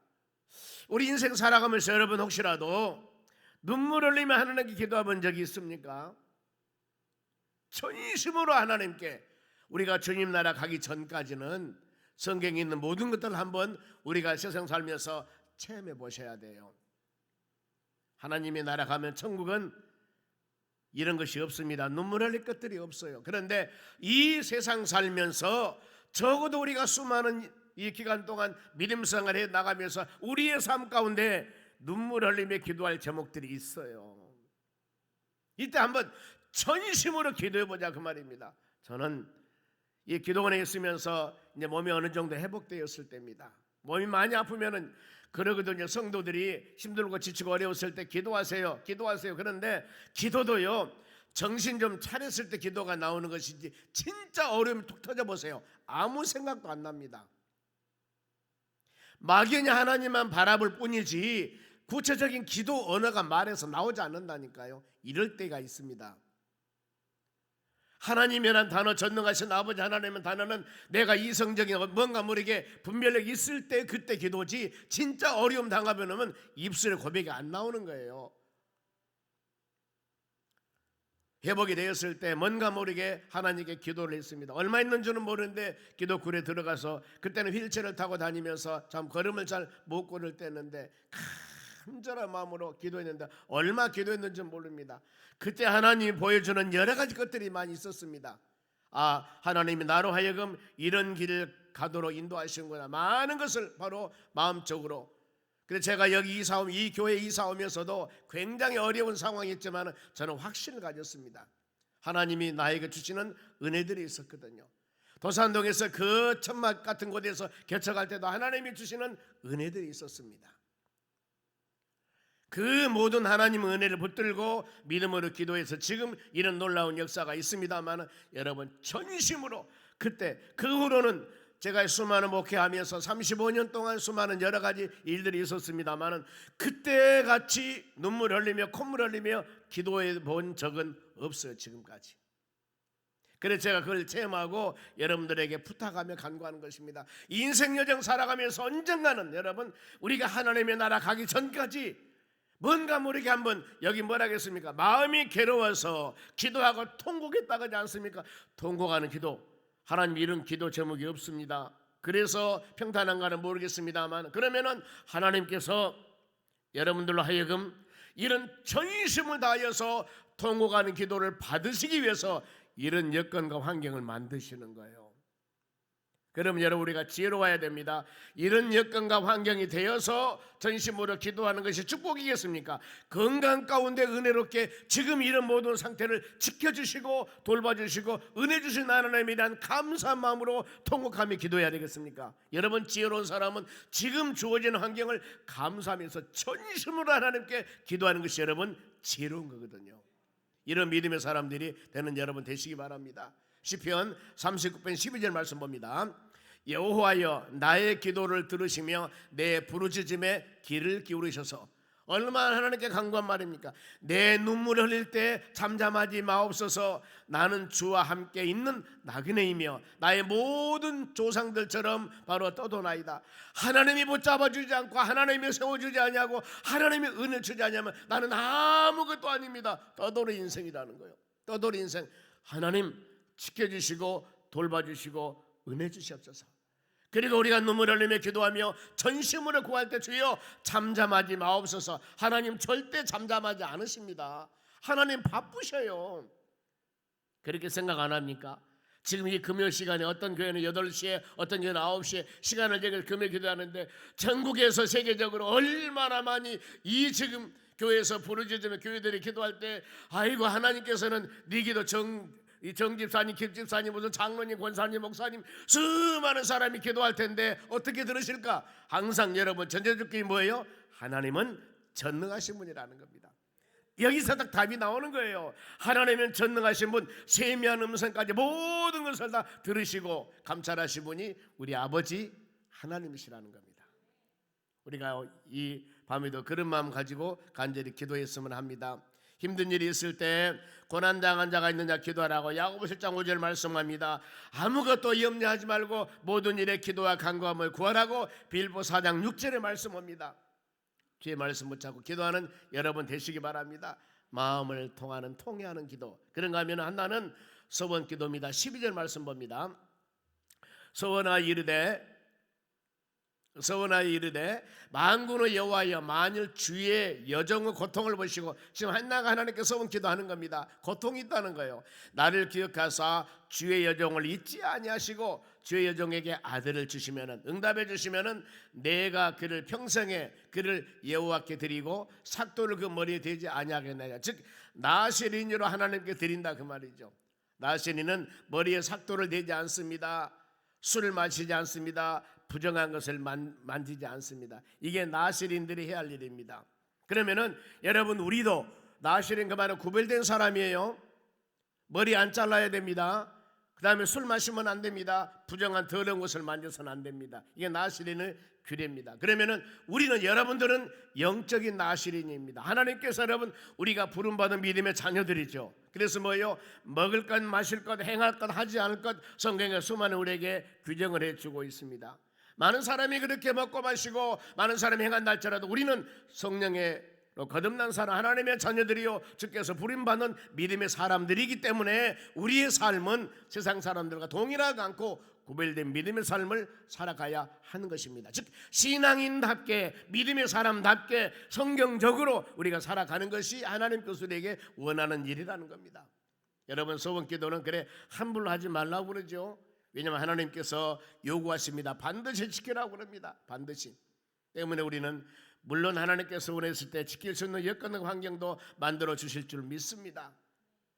우리 인생 살아가면서 여러분 혹시라도 눈물 흘리며 하나님께 기도해 본 적이 있습니까? 전심으로 하나님께, 우리가 주님 나라 가기 전까지는 성경에 있는 모든 것들을 한번 우리가 세상 살면서 체험해 보셔야 돼요. 하나님의 나라 가면 천국은 이런 것이 없습니다. 눈물 흘릴 것들이 없어요. 그런데 이 세상 살면서 적어도 우리가 수많은 이 기간 동안 믿음 생활에 나가면서 우리의 삶 가운데 눈물 흘리며 기도할 제목들이 있어요. 이때 한번 전심으로 기도해보자 그 말입니다. 저는 이 기도원에 있으면서 이제 몸이 어느 정도 회복되었을 때입니다. 몸이 많이 아프면은 그러거든요. 성도들이 힘들고 지치고 어려웠을 때 기도하세요. 그런데 기도도요, 정신 좀 차렸을 때 기도가 나오는 것이지 진짜 어려움이 툭 터져보세요. 아무 생각도 안 납니다. 막연히 하나님만 바라볼 뿐이지 구체적인 기도 언어가 말에서 나오지 않는다니까요. 이럴 때가 있습니다. 하나님이란 단어, 전능하신 아버지 하나님의 단어는 내가 이성적인 뭔가 모르게 분별력이 있을 때 그때 기도지, 진짜 어려움 당하면 입술에 고백이 안 나오는 거예요. 회복이 되었을 때 뭔가 모르게 하나님께 기도를 했습니다. 얼마 있는지는 모르는데 기도굴에 들어가서, 그때는 휠체어를 타고 다니면서 참 걸음을 잘 못 걸을 때였는데 간절한 마음으로 기도했는데 얼마 기도했는지 모릅니다. 그때 하나님이 보여주는 여러 가지 것들이 많이 있었습니다. 아, 하나님이 나로 하여금 이런 길을 가도록 인도하시는구나. 많은 것을 바로 마음적으로. 그래서 제가 여기 이 교회 이사 오면서도 굉장히 어려운 상황이었지만 저는 확신을 가졌습니다. 하나님이 나에게 주시는 은혜들이 있었거든요. 도산동에서 그 천막 같은 곳에서 개척할 때도 하나님이 주시는 은혜들이 있었습니다. 그 모든 하나님의 은혜를 붙들고 믿음으로 기도해서 지금 이런 놀라운 역사가 있습니다만, 여러분 전심으로 그때 그 후로는 제가 수많은 목회하면서 35년 동안 수많은 여러 가지 일들이 있었습니다만, 그때 같이 눈물 흘리며 콧물 흘리며 기도해 본 적은 없어요, 지금까지. 그래서 제가 그걸 체험하고 여러분들에게 부탁하며 간구하는 것입니다. 인생 여정 살아가면서 언젠가는 여러분, 우리가 하나님의 나라 가기 전까지 뭔가 모르게 한번, 여기 뭐라겠습니까? 마음이 괴로워서 기도하고 통곡했다 그러지 않습니까? 통곡하는 기도, 하나님 이런 기도 제목이 없습니다. 그래서 평탄한가는 모르겠습니다만, 그러면은 하나님께서 여러분들로 하여금 이런 전심을 다하여서 통곡하는 기도를 받으시기 위해서 이런 여건과 환경을 만드시는 거예요. 그럼 여러분, 우리가 지혜로워야 됩니다. 이런 여건과 환경이 되어서 전심으로 기도하는 것이 축복이겠습니까? 건강 가운데 은혜롭게 지금 이런 모든 상태를 지켜주시고 돌봐주시고 은혜 주신 하나님에 대한 감사한 마음으로 통곡하며 기도해야 되겠습니까? 여러분, 지혜로운 사람은 지금 주어지는 환경을 감사하면서 전심으로 하나님께 기도하는 것이 여러분 지혜로운 거거든요. 이런 믿음의 사람들이 되는 여러분 되시기 바랍니다. 시편 39편 12절 말씀 봅니다. 여호와여, 나의 기도를 들으시며 내 부르짖음에 귀를 기울이셔서. 얼마나 하나님께 간구한 말입니까? 내 눈물을 흘릴 때 잠잠하지 마옵소서. 나는 주와 함께 있는 나그네이며 나의 모든 조상들처럼 바로 떠도나이다. 하나님이 붙잡아주지 않고 하나님이 세워주지 않냐고, 하나님이 은혜 주지 않냐면 나는 아무것도 아닙니다. 떠돌이 인생이라는 거예요. 떠돌이 인생. 하나님 지켜주시고 돌봐주시고 은혜 주시옵소서. 그리고 우리가 눈물 흘리며 기도하며 전심으로 구할 때 주여 잠잠하지 마옵소서. 하나님 절대 잠잠하지 않으십니다. 하나님 바쁘셔요. 그렇게 생각 안 합니까? 지금 이 금요 시간에 어떤 교회는 8시에 어떤 교회는 9시에 시간을 정해서 금요 기도하는데, 전국에서 세계적으로 얼마나 많이 이 지금 교회에서 부르짖으며 교회들이 기도할 때, 아이고 하나님께서는 네 기도 이 정집사님, 김집사님, 무슨 장로님, 권사님, 목사님 수많은 사람이 기도할 텐데 어떻게 들으실까? 항상 여러분 전제조건이 뭐예요? 하나님은 전능하신 분이라는 겁니다. 여기서 딱 답이 나오는 거예요. 하나님은 전능하신 분, 세미한 음성까지 모든 것을 다 들으시고 감찰하신 분이 우리 아버지 하나님이시라는 겁니다. 우리가 이 밤에도 그런 마음 가지고 간절히 기도했으면 합니다. 힘든 일이 있을 때 고난당한 자가 있느냐 기도하라고 야고보 7장 5절 말씀합니다. 아무것도 염려하지 말고 모든 일에 기도와 간구함을 구하라고 빌보 4장 6절에 말씀합니다. 주의 말씀 붙잡고 기도하는 여러분 되시기 바랍니다. 마음을 통하는 기도. 그런가 하면 하나는 서원 기도입니다. 12절 말씀 봅니다. 서원하여 이르되 만군의 여호와여, 만일 주의 여정의 고통을 보시고, 지금 한나가 하나님께 서원 기도하는 겁니다. 고통이 있다는 거예요. 나를 기억하사 주의 여정을 잊지 아니하시고 주의 여정에게 아들을 주시면은, 응답해 주시면은 내가 그를 평생에 그를 여호와께 드리고 삭도를 그 머리에 대지 아니하겠느냐. 즉 나시린으로 하나님께 드린다 그 말이죠. 나시린은 머리에 삭도를 대지 않습니다. 술을 마시지 않습니다. 부정한 것을 만지지 않습니다. 이게 나시린들이 해야 할 일입니다. 그러면은 여러분, 우리도 나시린 그 말은 구별된 사람이에요. 머리 안 잘라야 됩니다. 그 다음에 술 마시면 안 됩니다. 부정한 더러운 것을 만져서는 안 됩니다. 이게 나시린의 규례입니다. 그러면은 우리는, 여러분들은 영적인 나시린입니다. 하나님께서 여러분 우리가 부름받은 믿음의 자녀들이죠. 그래서 뭐예요? 먹을 것, 마실 것, 행할 것, 하지 않을 것 성경에 수많은 우리에게 규정을 해주고 있습니다. 많은 사람이 그렇게 먹고 마시고 많은 사람이 행한다 할지라도 우리는 성령의 거듭난 사람, 하나님의 자녀들이요 주께서 부름받는 믿음의 사람들이기 때문에 우리의 삶은 세상 사람들과 동일하지 않고 구별된 믿음의 삶을 살아가야 하는 것입니다. 즉 신앙인답게, 믿음의 사람답게 성경적으로 우리가 살아가는 것이 하나님께서 우리에게 원하는 일이라는 겁니다. 여러분, 소원 기도는 그래 함부로 하지 말라고 그러죠. 왜냐하면 하나님께서 요구하십니다. 반드시 지키라고 그럽니다. 반드시. 때문에 우리는 물론 하나님께서 원했을 때 지킬 수 있는 여건과 환경도 만들어 주실 줄 믿습니다.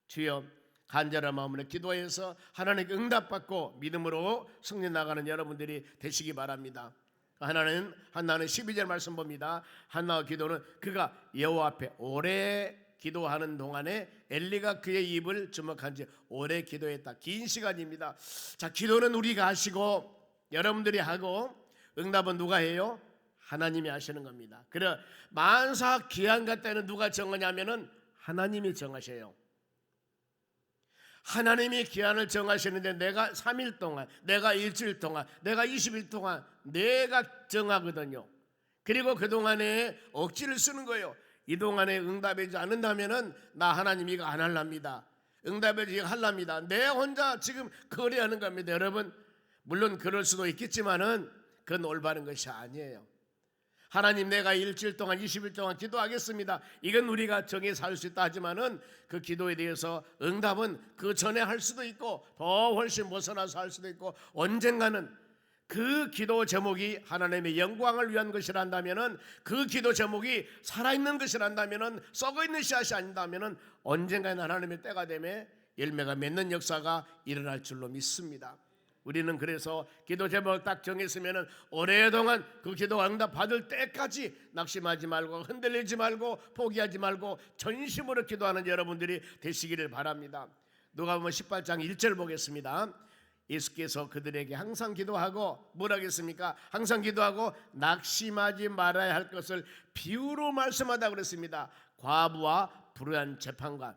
주여, 간절한 마음으로 기도해서 하나님께 응답받고 믿음으로 승리 나가는 여러분들이 되시기 바랍니다. 한나는 12절 말씀 봅니다. 한나의 기도는 그가 여호와 앞에 오래 기도하는 동안에 엘리가 그의 입을 주목한 지 오래 기도했다. 긴 시간입니다. 자, 기도는 우리가 하시고 여러분들이 하고 응답은 누가 해요? 하나님이 하시는 겁니다. 그래 만사 기한가 때는 누가 정하냐면은 하나님이 정하셔요. 하나님이 기한을 정하시는데 내가 3일 동안, 내가 일주일 동안, 내가 20일 동안 내가 정하거든요. 그리고 그동안에 억지를 쓰는 거예요. 이 동안에 응답하지 않는다면은 나 하나님 이거 안 할랍니다. 응답하지 이거 할랍니다. 내 혼자 지금 거래하는 겁니다. 여러분 물론 그럴 수도 있겠지만은 그건 올바른 것이 아니에요. 하나님 내가 일주일 동안 20일 동안 기도하겠습니다. 이건 우리가 정해서 할 수 있다 하지만은 그 기도에 대해서 응답은 그 전에 할 수도 있고 더 훨씬 벗어나서 할 수도 있고 언젠가는 그 기도 제목이 하나님의 영광을 위한 것이란다면은 그 기도 제목이 살아있는 것이란다면은 썩어있는 씨앗이 아닌다면은 언젠가는 하나님의 때가 되면 열매가 맺는 역사가 일어날 줄로 믿습니다. 우리는 그래서 기도 제목을 딱 정했으면 오랫동안 그 기도 응답 받을 때까지 낙심하지 말고 흔들리지 말고 포기하지 말고 전심으로 기도하는 여러분들이 되시기를 바랍니다. 누가복음 18장 1절 보겠습니다. 예수께서 그들에게 항상 기도하고 뭘 하겠습니까? 항상 기도하고 낙심하지 말아야 할 것을 비유로 말씀하다 그랬습니다. 과부와 불의한 재판관,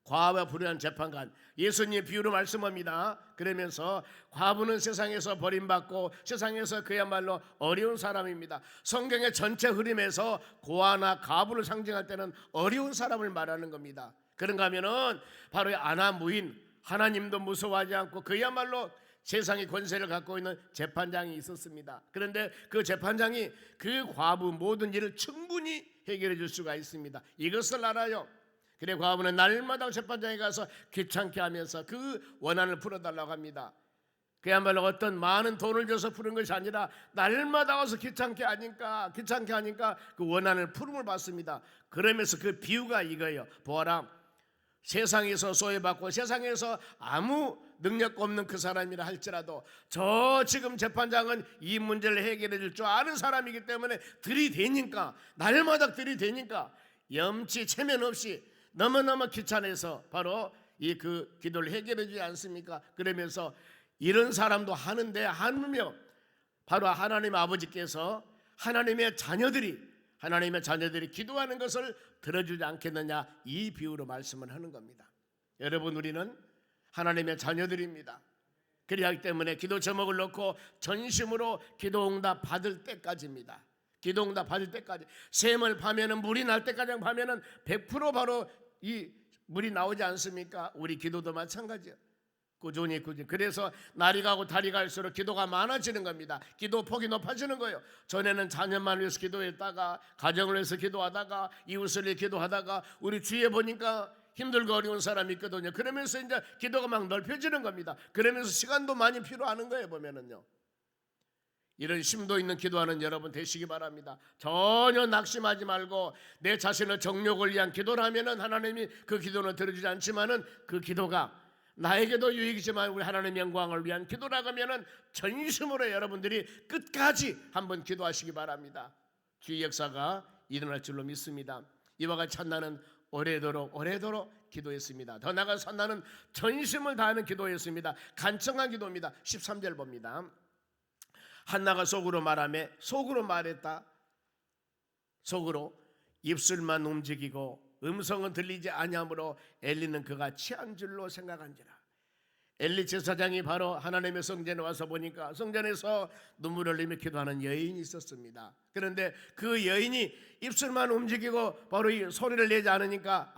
과부와 불의한 재판관, 예수님 비유로 말씀합니다. 그러면서 과부는 세상에서 버림받고 세상에서 그야말로 어려운 사람입니다. 성경의 전체 흐름에서 고아나 과부를 상징할 때는 어려운 사람을 말하는 겁니다. 그런가 하면은 바로 아나무인, 하나님도 무서워하지 않고 그야말로 세상의 권세를 갖고 있는 재판장이 있었습니다. 그런데 그 재판장이 그 과부 모든 일을 충분히 해결해 줄 수가 있습니다. 이것을 알아요. 그래 과부는 날마다 재판장에 가서 귀찮게 하면서 그 원한을 풀어달라고 합니다. 그야말로 어떤 많은 돈을 줘서 푸는 것이 아니라 날마다 와서 귀찮게 하니까 그 원한을 풀음을 받습니다. 그러면서 그 비유가 이거예요. 보아라, 세상에서 소외받고 세상에서 아무 능력 없는 그 사람이라 할지라도 저 지금 재판장은 이 문제를 해결해 줄 줄 아는 사람이기 때문에 들이대니까, 날마다 들이대니까 염치 체면 없이 너무너무 귀찮아서 바로 이 그 기도를 해결해 주지 않습니까? 그러면서 이런 사람도 하는데 하며 바로 하나님 아버지께서 하나님의 자녀들이 기도하는 것을 들어주지 않겠느냐, 이 비유로 말씀을 하는 겁니다. 여러분, 우리는 하나님의 자녀들입니다. 그렇기 때문에 기도 제목을 놓고 전심으로 기도 응답 받을 때까지입니다. 기도 응답 받을 때까지, 샘을 파면은 물이 날 때까지 파면은 100% 바로 이 물이 나오지 않습니까? 우리 기도도 마찬가지예요. 꾸준히. 그래서 날이 가고 달이 갈수록 기도가 많아지는 겁니다. 기도 폭이 높아지는 거예요. 전에는 자녀만 위해서 기도했다가, 가정을 위해서 기도하다가, 이웃을 위해 기도하다가, 우리 주위에 보니까 힘들고 어려운 사람이 있거든요. 그러면서 이제 기도가 막 넓혀지는 겁니다. 그러면서 시간도 많이 필요하는 거예요. 보면은요, 이런 심도 있는 기도하는 여러분 되시기 바랍니다. 전혀 낙심하지 말고 내 자신의 정욕을 위한 기도를 하면은 하나님이 그 기도는 들어주지 않지만은 그 기도가 나에게도 유익이지만 우리 하나님 영광을 위한 기도라고 하면은 전심으로 여러분들이 끝까지 한번 기도하시기 바랍니다. 주의 역사가 일어날 줄로 믿습니다. 이와 같이 한나는 오래도록 기도했습니다. 더 나아가서 한나는 전심을 다하는 기도였습니다. 간청한 기도입니다. 13절 봅니다. 한나가 속으로 말했다. 속으로 입술만 움직이고 음성은 들리지 아니하므로 엘리는 그가 취한 줄로 생각한지라. 엘리 제사장이 바로 하나님의 성전에 와서 보니까 성전에서 눈물을 흘리며 기도하는 여인이 있었습니다. 그런데 그 여인이 입술만 움직이고 바로 이 소리를 내지 않으니까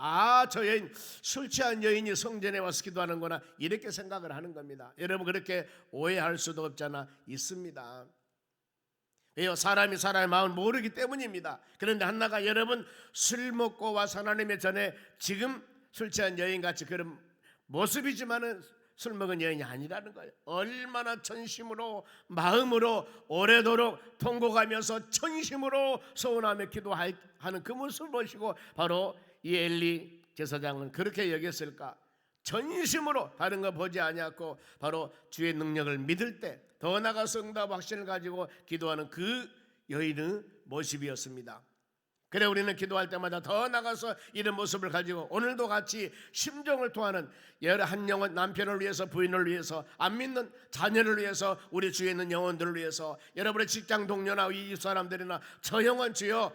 저 여인, 술 취한 여인이 성전에 와서 기도하는구나, 이렇게 생각을 하는 겁니다. 여러분, 그렇게 오해할 수도 없잖아, 있습니다. 왜요? 사람이 사람의 마음을 모르기 때문입니다. 그런데 한나가 여러분 술 먹고 와서 하나님의 전에 지금 술 취한 여인같이 그런 모습이지만은 술 먹은 여인이 아니라는 거예요. 얼마나 전심으로 마음으로 오래도록 통곡하면서 전심으로 소원하며 기도하는 그 모습을 보시고 바로 이 엘리 제사장은 그렇게 여겼을까? 전심으로 다른 거 보지 아니하고 바로 주의 능력을 믿을 때 더 나아가서 응답 확신을 가지고 기도하는 그 여인의 모습이었습니다. 그래 우리는 기도할 때마다 더 나가서 이런 모습을 가지고 오늘도 같이 심정을 토하는 한 영혼, 남편을 위해서, 부인을 위해서, 안 믿는 자녀를 위해서, 우리 주위에 있는 영혼들을 위해서, 여러분의 직장 동료나 이 사람들이나 저 영혼 주여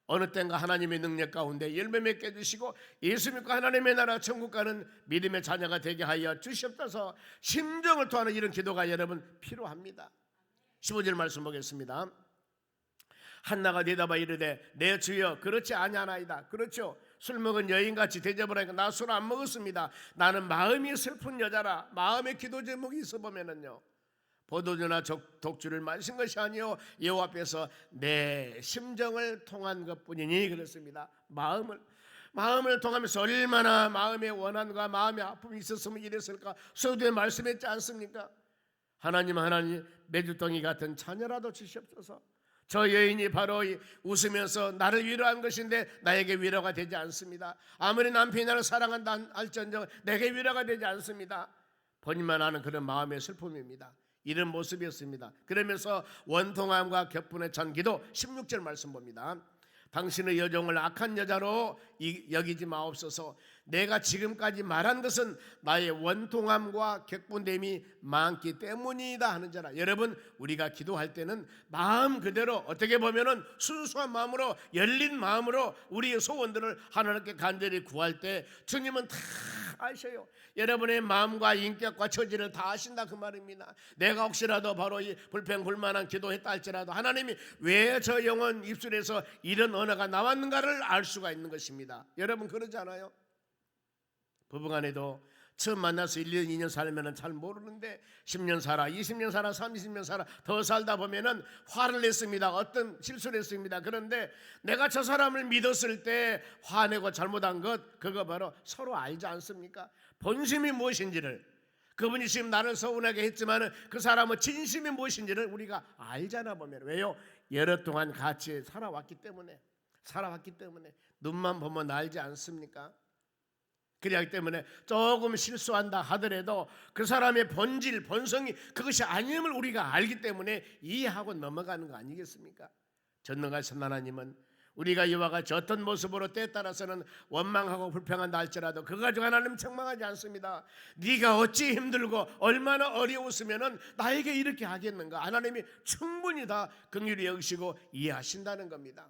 어느 때인가 하나님의 능력 가운데 열매 맺게 해주시고 예수 믿고 하나님의 나라 천국 가는 믿음의 자녀가 되게 하여 주시옵소서. 심정을 토하는 이런 기도가 여러분 필요합니다. 15절 말씀 보겠습니다. 한나가 대답하여 이르되 내 주여 그렇지 아니하나이다. 그렇죠. 술 먹은 여인같이 대접을 하니까 나 술 안 먹었습니다. 나는 마음이 슬픈 여자라. 마음에 기도 제목이 있어 보면은요 포도주나 독주를 마신 것이 아니요 여호와 앞에서 내 심정을 통한 것뿐이니 그렇습니다. 마음을 통하면서 얼마나 마음의 원한과 마음의 아픔이 있었으면 이랬을까. 서두에 말씀했지 않습니까? 하나님 메주덩이 같은 자녀라도 주시옵소서. 저 여인이 바로 웃으면서 나를 위로한 것인데 나에게 위로가 되지 않습니다. 아무리 남편이 나를 사랑한다 할지언정 내게 위로가 되지 않습니다. 본인만 아는 그런 마음의 슬픔입니다. 이런 모습이었습니다. 그러면서 원통함과 격분에 찬 기도 16절 말씀 봅니다. 당신의 여종을 악한 여자로 여기지 마옵소서. 내가 지금까지 말한 것은 나의 원통함과 격분됨이 많기 때문이다 하는 자라. 여러분 우리가 기도할 때는 마음 그대로 어떻게 보면은 순수한 마음으로 열린 마음으로 우리의 소원들을 하나님께 간절히 구할 때 주님은 다 아셔요. 여러분의 마음과 인격과 처지를 다 아신다 그 말입니다. 내가 혹시라도 바로 이 불평불만한 기도했다 할지라도 하나님이 왜 저 영혼 입술에서 이런 언어가 나왔는가를 알 수가 있는 것입니다. 여러분 그러지 않아요? 부부간에도 처음 만나서 1년 2년 살면 잘 모르는데 10년 살아 20년 살아 30년 살아 더 살다 보면은 화를 냈습니다. 어떤 실수를 했습니다. 그런데 내가 저 사람을 믿었을 때 화내고 잘못한 것 그거 바로 서로 알지 않습니까? 본심이 무엇인지를, 그분이 지금 나를 서운하게 했지만 그 사람의 진심이 무엇인지를 우리가 알잖아 보면. 왜요? 여러 동안 같이 살아왔기 때문에 눈만 보면 알지 않습니까? 그렇기 때문에 조금 실수한다 하더라도 그 사람의 본질, 본성이 그것이 아님을 우리가 알기 때문에 이해하고 넘어가는 거 아니겠습니까? 전능하신 하나님은 우리가 이와 같이 어떤 모습으로 때에 따라서는 원망하고 불평한다 할지라도 그거 가지고 하나님 책망하지 않습니다. 네가 어찌 힘들고 얼마나 어려웠으면 나에게 이렇게 하겠는가. 하나님이 충분히 다 긍휼히 여기시고 이해하신다는 겁니다.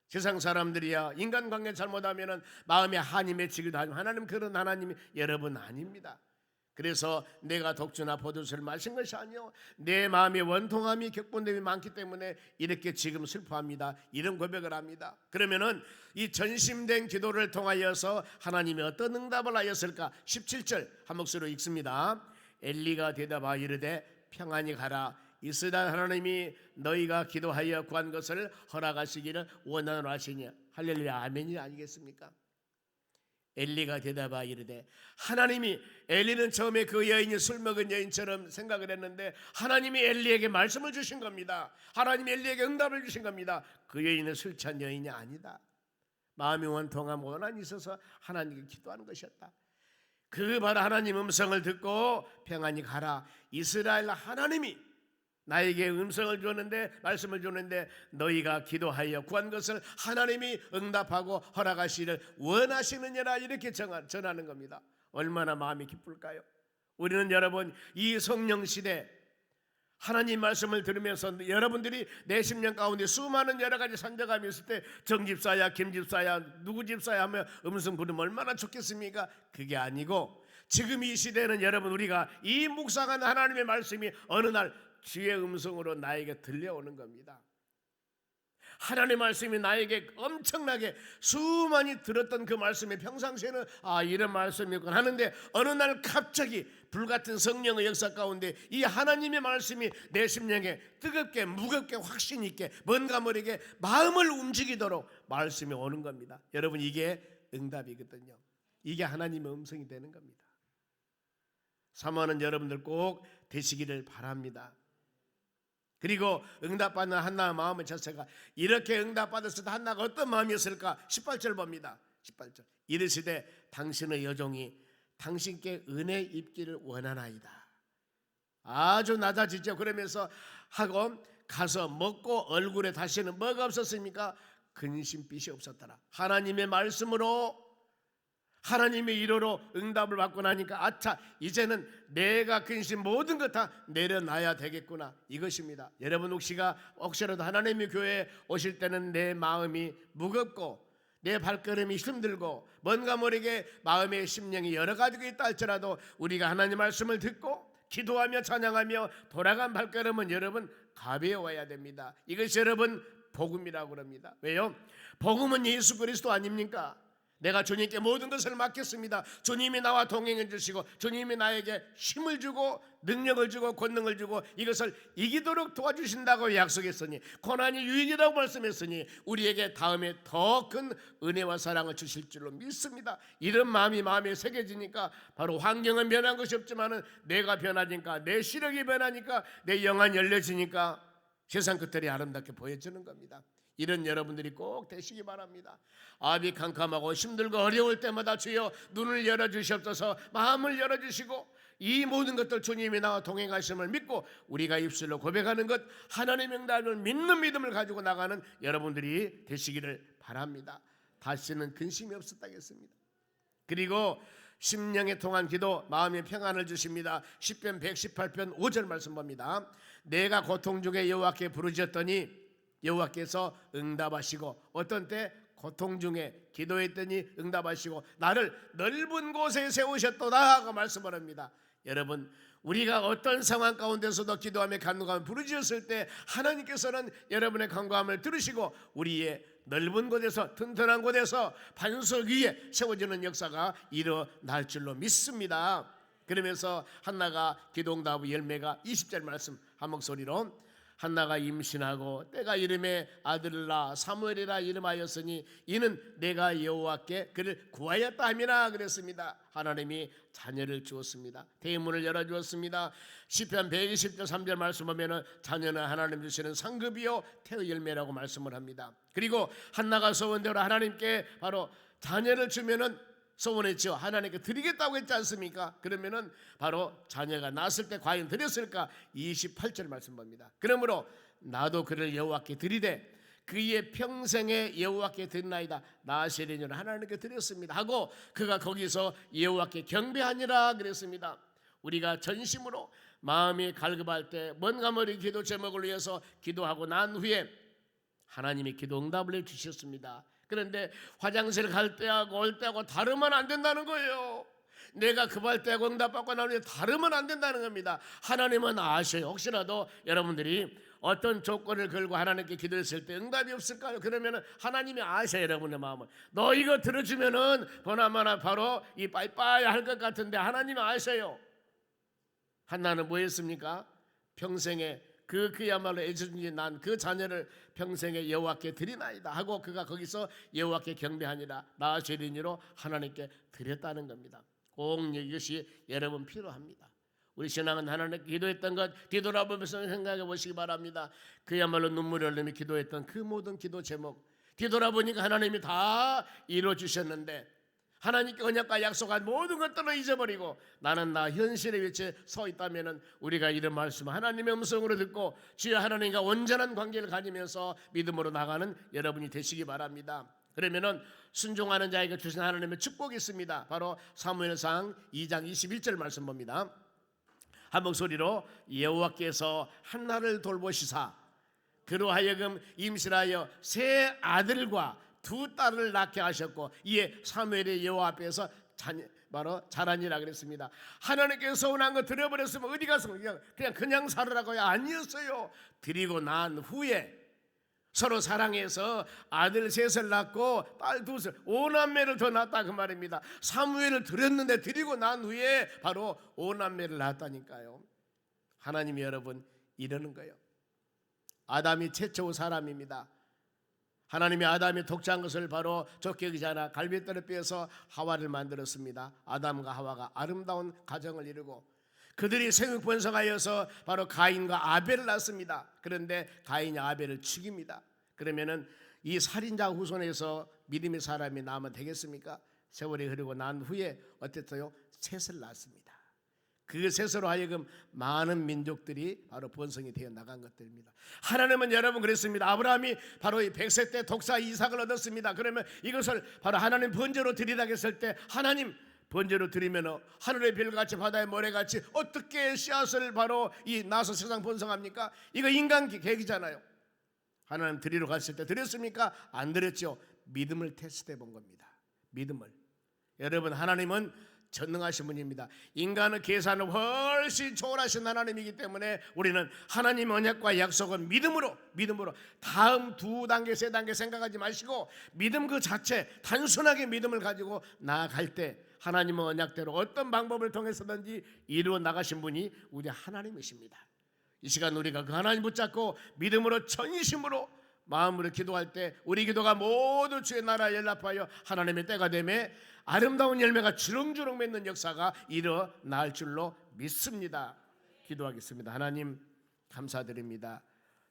세상 사람들이야 인간관계 잘못하면 마음에 한이 맺히기도 하지만 하나님 그런 하나님이 여러분 아닙니다. 그래서 내가 독주나 포도주를 마신 것이 아니요 내 마음에 원통함이 격분됨이 많기 때문에 이렇게 지금 슬퍼합니다. 이런 고백을 합니다. 그러면은 이 전심된 기도를 통하여서 하나님이 어떤 응답을 하였을까? 17절 한 목소리로 읽습니다. 엘리가 대답하여 이르되 평안히 가라. 이스라엘 하나님이 너희가 기도하여 구한 것을 허락하시기를 원하노라 하시니. 할렐루야 아멘이 아니겠습니까? 엘리가 대답하여 이르되 하나님이, 엘리는 처음에 그 여인이 술 먹은 여인처럼 생각을 했는데 하나님이 엘리에게 말씀을 주신 겁니다. 하나님이 엘리에게 응답을 주신 겁니다. 그 여인은 술 취한 여인이 아니다. 마음이 원통함 원한이 있어서 하나님께 기도하는 것이었다. 그 바로 하나님 음성을 듣고 평안히 가라. 이스라엘 하나님이 나에게 음성을 줬는데, 말씀을 줬는데 너희가 기도하여 구한 것을 하나님이 응답하고 허락하시기를 원하시느니라 이렇게 전하는 겁니다. 얼마나 마음이 기쁠까요? 우리는 여러분 이 성령 시대 하나님 말씀을 들으면서 여러분들이 내 심령 가운데 수많은 여러 가지 산적함이 있을 때 정집사야 김집사야 누구 집사야 하며 음성 부르면 얼마나 좋겠습니까? 그게 아니고 지금 이 시대는 여러분 우리가 이 묵상한 하나님의 말씀이 어느 날 주의 음성으로 나에게 들려오는 겁니다. 하나님의 말씀이 나에게 엄청나게 수많이 들었던 그 말씀이 평상시에는 이런 말씀이었구나 하는데 어느 날 갑자기 불같은 성령의 역사 가운데 이 하나님의 말씀이 내 심령에 뜨겁게 무겁게 확신 있게 뭔가 모르게 마음을 움직이도록 말씀이 오는 겁니다. 여러분 이게 응답이거든요. 이게 하나님의 음성이 되는 겁니다. 사모하는 여러분들 꼭 되시기를 바랍니다. 그리고 응답받는 한나의 마음의 자세가 이렇게 응답받았을 때 한나가 어떤 마음이었을까? 18절 봅니다. 18절 이르시되 당신의 여종이 당신께 은혜 입기를 원하나이다. 아주 낮아지죠. 그러면서 하고 가서 먹고 얼굴에 다시는 뭐가 없었습니까? 근심빛이 없었더라. 하나님의 말씀으로, 하나님의 이로로 응답을 받고 나니까 아차, 이제는 내가 근심 모든 것 다 내려놔야 되겠구나, 이것입니다. 여러분 혹시라도 하나님의 교회에 오실 때는 내 마음이 무겁고 내 발걸음이 힘들고 뭔가 모르게 마음의 심령이 여러 가지가 있다 할지라도 우리가 하나님 말씀을 듣고 기도하며 찬양하며 돌아간 발걸음은 여러분 가벼워야 됩니다. 이것이 여러분 복음이라고 그럽니다. 왜요? 복음은 예수 그리스도 아닙니까? 내가 주님께 모든 것을 맡겼습니다. 주님이 나와 동행해 주시고 주님이 나에게 힘을 주고 능력을 주고 권능을 주고 이것을 이기도록 도와주신다고 약속했으니, 고난이 유익이라고 말씀했으니 우리에게 다음에 더 큰 은혜와 사랑을 주실 줄로 믿습니다. 이런 마음이 마음에 새겨지니까 바로 환경은 변한 것이 없지만은 내가 변하니까, 내 시력이 변하니까, 내 영안이 열려지니까 세상 끝들이 아름답게 보여지는 겁니다. 이런 여러분들이 꼭 되시기 바랍니다. 아비 캄캄하고 힘들고 어려울 때마다 주여 눈을 열어주시옵소서, 마음을 열어주시고 이 모든 것들 주님이 나와 동행하심을 믿고 우리가 입술로 고백하는 것, 하나님의 응답을 믿는 믿음을 가지고 나가는 여러분들이 되시기를 바랍니다. 다시는 근심이 없었다겠습니다. 그리고 심령에 통한 기도, 마음의 평안을 주십니다. 시편 118편 5절 말씀 봅니다. 내가 고통 중에 여호와께 부르짖었더니 여호와께서 응답하시고, 어떤 때? 고통 중에 기도했더니 응답하시고 나를 넓은 곳에 세우셨도다 하고 말씀을 합니다. 여러분, 우리가 어떤 상황 가운데서도 기도하며 간구하며 부르짖었을 때 하나님께서는 여러분의 간구함을 들으시고 우리의 넓은 곳에서, 튼튼한 곳에서 반석 위에 세워지는 역사가 일어날 줄로 믿습니다. 그러면서 한나가 기도응답의 열매가 20절 말씀 한 목소리로, 한나가 임신하고 때가 이름에 아들을 낳아 사무엘이라 이름하였으니 이는 내가 여호와께 그를 구하였다 함이라 그랬습니다. 하나님이 자녀를 주었습니다. 대문을 열어주었습니다. 시편 120편 3절 말씀 보면은 자녀는 하나님 주시는 상급이요 태의 열매라고 말씀을 합니다. 그리고 한나가 소원대로 하나님께 바로 자녀를 주면은 소원했죠. 하나님께 드리겠다고 했지 않습니까? 그러면은 바로 자녀가 낳았을 때 과연 드렸을까? 28절 말씀 봅니다. 그러므로 나도 그를 여호와께 드리되 그의 평생에 여호와께 드리나이다. 나아시리니라 하나님께 드렸습니다 하고 그가 거기서 여호와께 경배하니라 그랬습니다. 우리가 전심으로 마음이 갈급할 때 뭔가 모르게 기도 제목을 위해서 기도하고 난 후에 하나님이 기도 응답을 해주셨습니다. 그런데 화장실 갈 때하고 올 때하고 다르면 안 된다는 거예요. 내가 급할 때하고 응답받고 나오는데 다르면 안 된다는 겁니다. 하나님은 아셔요. 혹시라도 여러분들이 어떤 조건을 걸고 하나님께 기도했을 때 응답이 없을까요? 그러면 하나님이 아셔요. 여러분의 마음을. 너 이거 들어주면은 보나마나 바로 이 빠이빠이 할 것 같은데 하나님이 아셔요. 한나는 뭐 했습니까? 평생에 그야말로 애지중지 난 그 자녀를 평생에 여호와께 드리나이다 하고 그가 거기서 여호와께 경배하니라 나아시리니로 하나님께 드렸다는 겁니다. 꼭 이것이 여러분 필요합니다. 우리 신앙은 하나님께 기도했던 것 뒤돌아보면서 생각해 보시기 바랍니다. 그야말로 눈물을 흘리며 기도했던 그 모든 기도 제목 뒤돌아보니까 하나님이 다 이루어주셨는데 하나님께 언약과 약속한 모든 것들을 잊어버리고 나는 나 현실의 위치에 서 있다면 우리가 이런 말씀을 하나님의 음성으로 듣고 주여 하나님과 온전한 관계를 가지면서 믿음으로 나가는 여러분이 되시기 바랍니다. 그러면은 순종하는 자에게 주신 하나님의 축복이 있습니다. 바로 사무엘상 2장 21절 말씀 봅니다. 한 목소리로 여호와께서 한나를 돌보시사 그로 하여금 임신하여 세 아들과 두 딸을 낳게 하셨고 이에 사무엘의 여호와 앞에서 바로 자라니라 그랬습니다. 하나님께서 서운한 거 드려버렸으면 어디 가서 그냥 살으라고요? 아니었어요. 드리고 난 후에 서로 사랑해서 아들 셋을 낳고 딸 둘을 5남매를 더 낳았다 그 말입니다. 사무엘을 드렸는데 드리고 난 후에 바로 5남매를 낳았다니까요. 하나님이 여러분 이러는 거예요. 아담이 최초 사람입니다. 하나님이 아담이 독자한 것을 바로 좋게 여기지 않아 갈빗대를 빼서 하와를 만들었습니다. 아담과 하와가 아름다운 가정을 이루고 그들이 생육번성하여서 바로 가인과 아벨을 낳습니다. 그런데 가인이 아벨을 죽입니다. 그러면은 이 살인자 후손에서 믿음의 사람이 나면 되겠습니까? 세월이 흐르고 난 후에 어땠어요? 셋을 낳았습니다. 그 셋으로 하여금 많은 민족들이 바로 번성이 되어 나간 것들입니다. 하나님은 여러분 그랬습니다. 아브라함이 바로 이 100세 때 독사 이삭을 얻었습니다. 그러면 이것을 바로 하나님 번제로 드리라 했을 때 하나님 번제로 드리면 하늘의 별같이 바다의 모래같이 어떻게 씨앗을 바로 이 나서 세상 번성합니까? 이거 인간 계획이잖아요. 하나님 드리러 갔을 때 드렸습니까? 안 드렸죠. 믿음을 테스트해 본 겁니다. 믿음을. 여러분 하나님은 전능하신 분입니다. 인간의 계산은 훨씬 초월하신 하나님이기 때문에 우리는 하나님 언약과 약속은 믿음으로 다음 2단계 3단계 생각하지 마시고 믿음 그 자체 단순하게 믿음을 가지고 나아갈 때 하나님의 언약대로 어떤 방법을 통해서든지 이루어 나가신 분이 우리 하나님이십니다. 이 시간 우리가 그 하나님 붙잡고 믿음으로 전심으로 마음으로 기도할 때 우리 기도가 모두 주의 나라에 연락하여 하나님의 때가 되매 아름다운 열매가 주렁주렁 맺는 역사가 일어날 줄로 믿습니다. 기도하겠습니다. 하나님 감사드립니다.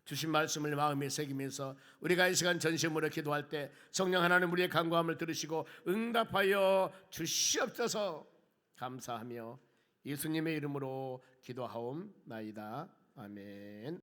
주신 말씀을 마음에 새기면서 우리가 이 시간 전심으로 기도할 때 성령 하나님 우리의 간구함을 들으시고 응답하여 주시옵소서. 감사하며 예수님의 이름으로 기도하옵나이다. 아멘.